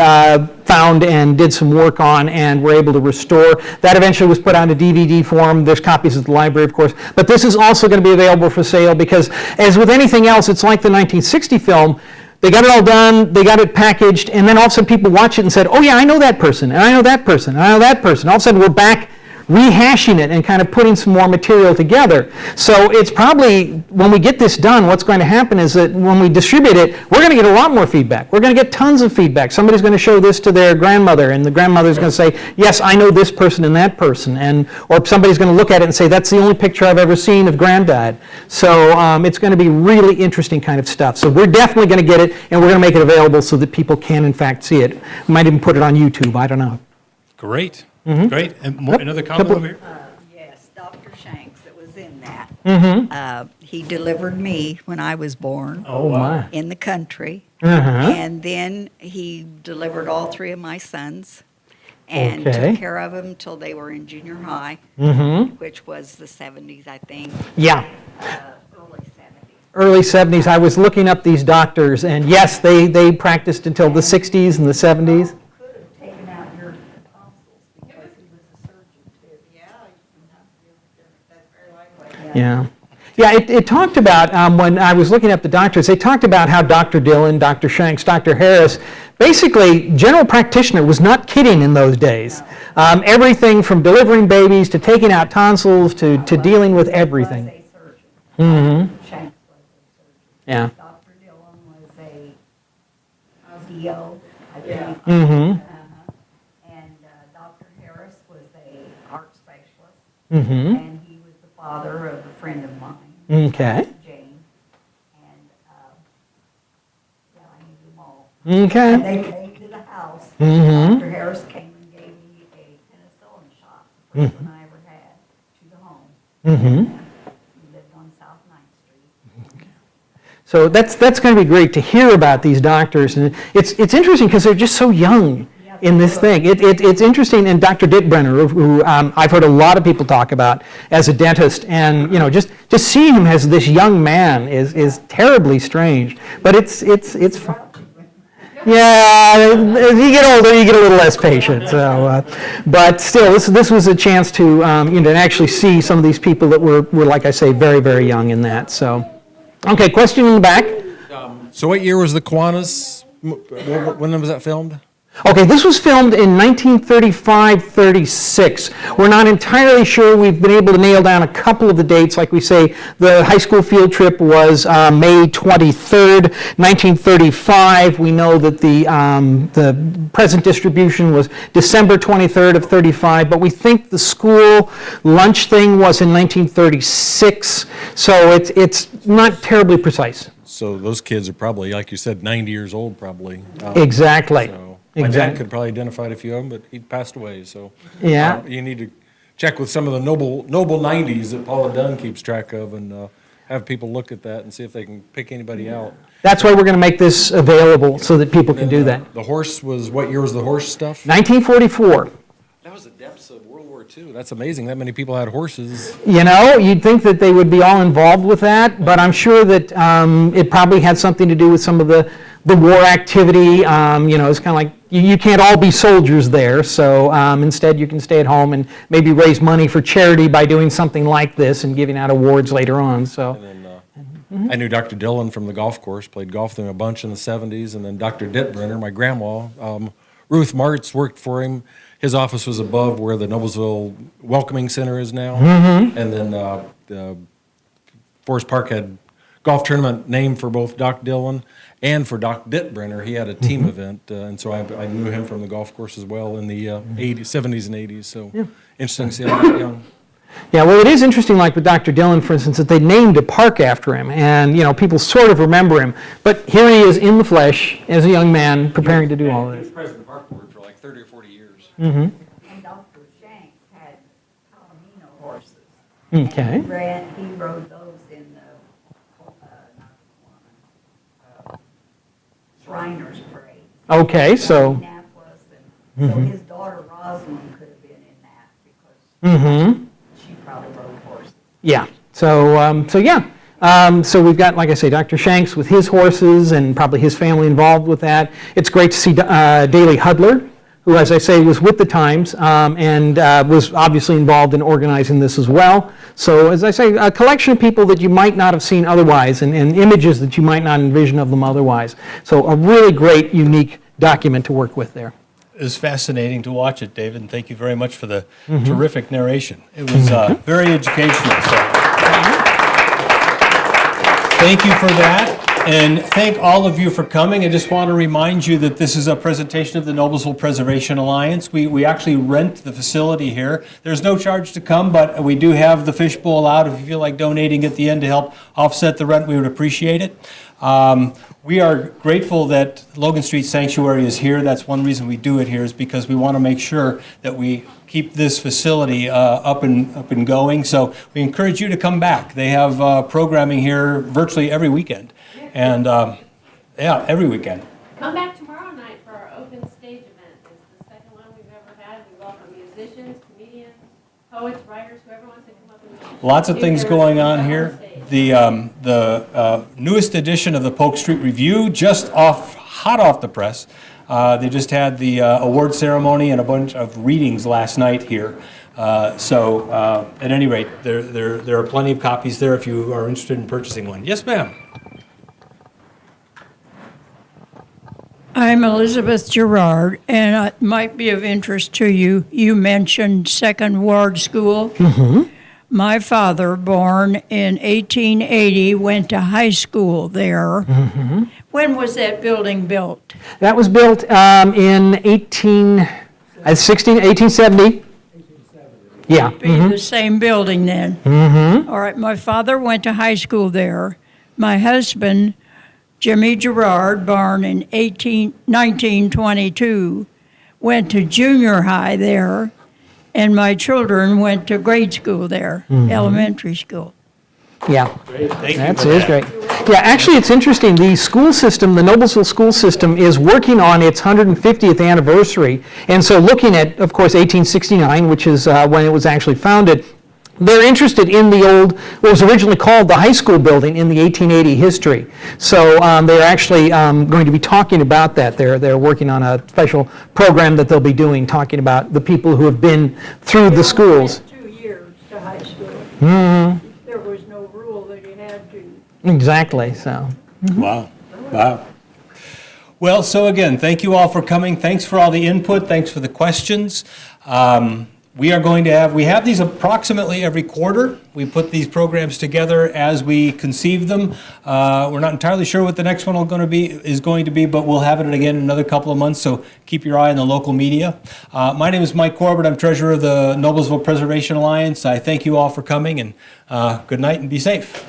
found and did some work on and were able to restore. That eventually was put out in DVD form. There's copies at the library, of course. But this is also going to be available for sale because, as with anything else, it's like the 1960 film. They got it all done, they got it packaged, and then all of a sudden people watch it and said, oh yeah, I know that person, and I know that person, and I know that person. All of a sudden we're back rehashing it and kind of putting some more material together. So it's probably, when we get this done, what's going to happen is that when we distribute it, we're going to get a lot more feedback. We're going to get tons of feedback. Somebody's going to show this to their grandmother, and the grandmother's going to say, yes, I know this person and that person. Or somebody's going to look at it and say, that's the only picture I've ever seen of Granddad. So it's going to be really interesting kind of stuff. So we're definitely going to get it, and we're going to make it available so that people can, in fact, see it. We might even put it on YouTube. I don't know. Great. Great. And another comment over here? Yes, Dr. Shanks that was in that. He delivered me when I was born Oh, my. in the country. Uh-huh. And then he delivered all three of my sons and Okay. took care of them till they were in junior high, which was the 70s, I think, Yeah. early 70s. Early 70s. I was looking up these doctors, and yes, they practiced until the 60s and the 70s. Could have taken out your tonsils because he was a surgeon too. Yeah, that's very likely. Yeah. Yeah, it talked about, when I was looking up the doctors, they talked about how Dr. Dillon, Dr. Shanks, Dr. Harris, basically, general practitioner was not kidding in those days. Everything from delivering babies to taking out tonsils to dealing with everything. He was a surgeon. Shanks was a surgeon. Yeah. Dr. Dillon was a DO, I think. Mm-hmm. And Dr. Harris was a art specialist. Mm-hmm. And he was the father of a friend of mine, Okay. Jane. And, yeah, I knew them all. Okay. And they came to the house. Mhm. Dr. Harris came and gave me a penicillin shot, the first one I ever had, to the home. Mm-hmm. He lived on South 9th Street. So that's going to be great to hear about these doctors, and it's interesting because they're just so young in this thing. It's interesting, and Dr. Dick Brenner, who I've heard a lot of people talk about as a dentist, and you know, just seeing him as this young man is terribly strange. But it's Yeah, as you get older, you get a little less patient. So, but still, this was a chance to to actually see some of these people that were, like I say, very, very young in that. So, okay, question in the back. So what year was the Kiwanis? When was that filmed? Okay, this was filmed in 1935-36. We're not entirely sure. We've been able to nail down a couple of the dates. Like we say, the high school field trip was May 23rd, 1935. We know that the present distribution was December 23rd of 35, but we think the school lunch thing was in 1936, so it's not terribly precise. So those kids are probably, like you said, 90 years old probably. Exactly. So my dad could probably identify a few of them, but he passed away. So Yeah. you need to check with some of the noble 90s that Paula Dunn keeps track of, and have people look at that and see if they can pick anybody out. That's why we're going to make this available so that people can do that. The horse was, what year was the horse stuff? 1944. That was the depths of World War II. That's amazing. That many people had horses. You know, you'd think that they would be all involved with that, but I'm sure that it probably had something to do with some of the war activity. It's kind of like you can't all be soldiers there, so instead you can stay at home and maybe raise money for charity by doing something like this and giving out awards later on. So. And then I knew Dr. Dillon from the golf course, played golf with him a bunch in the 70s, and then Dr. Dittbrenner, my grandma, Ruth Martz worked for him. His office was above where the Noblesville Welcoming Center is now. And then the Forest Park had golf tournament named for both Doc Dillon and for Doc Dittbrenner. He had a team event, and so I knew him from the golf course as well in the 70s and 80s. So interesting to see him that young. Yeah, well, it is interesting, like with Dr. Dillon, for instance, that they named a park after him, and, people sort of remember him. But here he is in the flesh as a young man preparing to do all of He was this. president of the park board for like 30 or 40 years. And Dr. Shanks had Palomino horses. Okay. He rode those in the, Shriners Parade. Okay, so, Indianapolis, and so his daughter Rosalind could have been in that because she probably rode horses. yeah. So we've got, like I say, Dr. Shanks with his horses and probably his family involved with that. It's great to see Daley Hudler, who, as I say, was with the Times and was obviously involved in organizing this as well. So, as I say, a collection of people that you might not have seen otherwise and images that you might not envision of them otherwise. So a really great, unique document to work with there. It was fascinating to watch it, David, and thank you very much for the terrific narration. It was very educational. So. Thank you for that, and thank all of you for coming. I just want to remind you that this is a presentation of the Noblesville Preservation Alliance. We actually rent the facility here. There's no charge to come, but we do have the fishbowl out. If you feel like donating at the end to help offset the rent, we would appreciate it. We are grateful that Logan Street Sanctuary is here. That's one reason we do it here, is because we want to make sure that we keep this facility up and going. So we encourage you to come back. They have programming here virtually every weekend. And every weekend. Come back tomorrow night for our open stage event. It's the second one we've ever had. We welcome musicians, comedians, poets, writers, whoever wants to come up and Lots of things going on here. The newest edition of the Polk Street Review, just hot off the press. They just had the award ceremony and a bunch of readings last night here. So at any rate, there are plenty of copies there if you are interested in purchasing one. Yes, ma'am. I'm Elizabeth Gerard, and it might be of interest to you. You mentioned Second Ward School. My father, born in 1880, went to high school there. When was that building built? That was built in 1870. Yeah. Be the same building then. All right, my father went to high school there. My husband, Jimmy Gerard, born in 1922, went to junior high there, and my children went to grade school there, elementary school. Yeah. Great. Thank you. That for is great. Yeah, actually, it's interesting. The school system, the Noblesville school system, is working on its 150th anniversary. And so looking at, of course, 1869, which is when it was actually founded, They're interested in the old, what was originally called the high school building in the 1880 history. So they're actually going to be talking about that. They're working on a special program that they'll be doing, talking about the people who have been through the schools. 2 years to high school. There was no rule that you had to. Exactly, so. Wow. Wow. Well, so again, thank you all for coming. Thanks for all the input. Thanks for the questions. We have these approximately every quarter. We put these programs together as we conceive them. We're not entirely sure what the next one is going to be, but we'll have it again in another couple of months, so keep your eye on the local media. My name is Mike Corbett. I'm treasurer of the Noblesville Preservation Alliance. I thank you all for coming, and good night and be safe.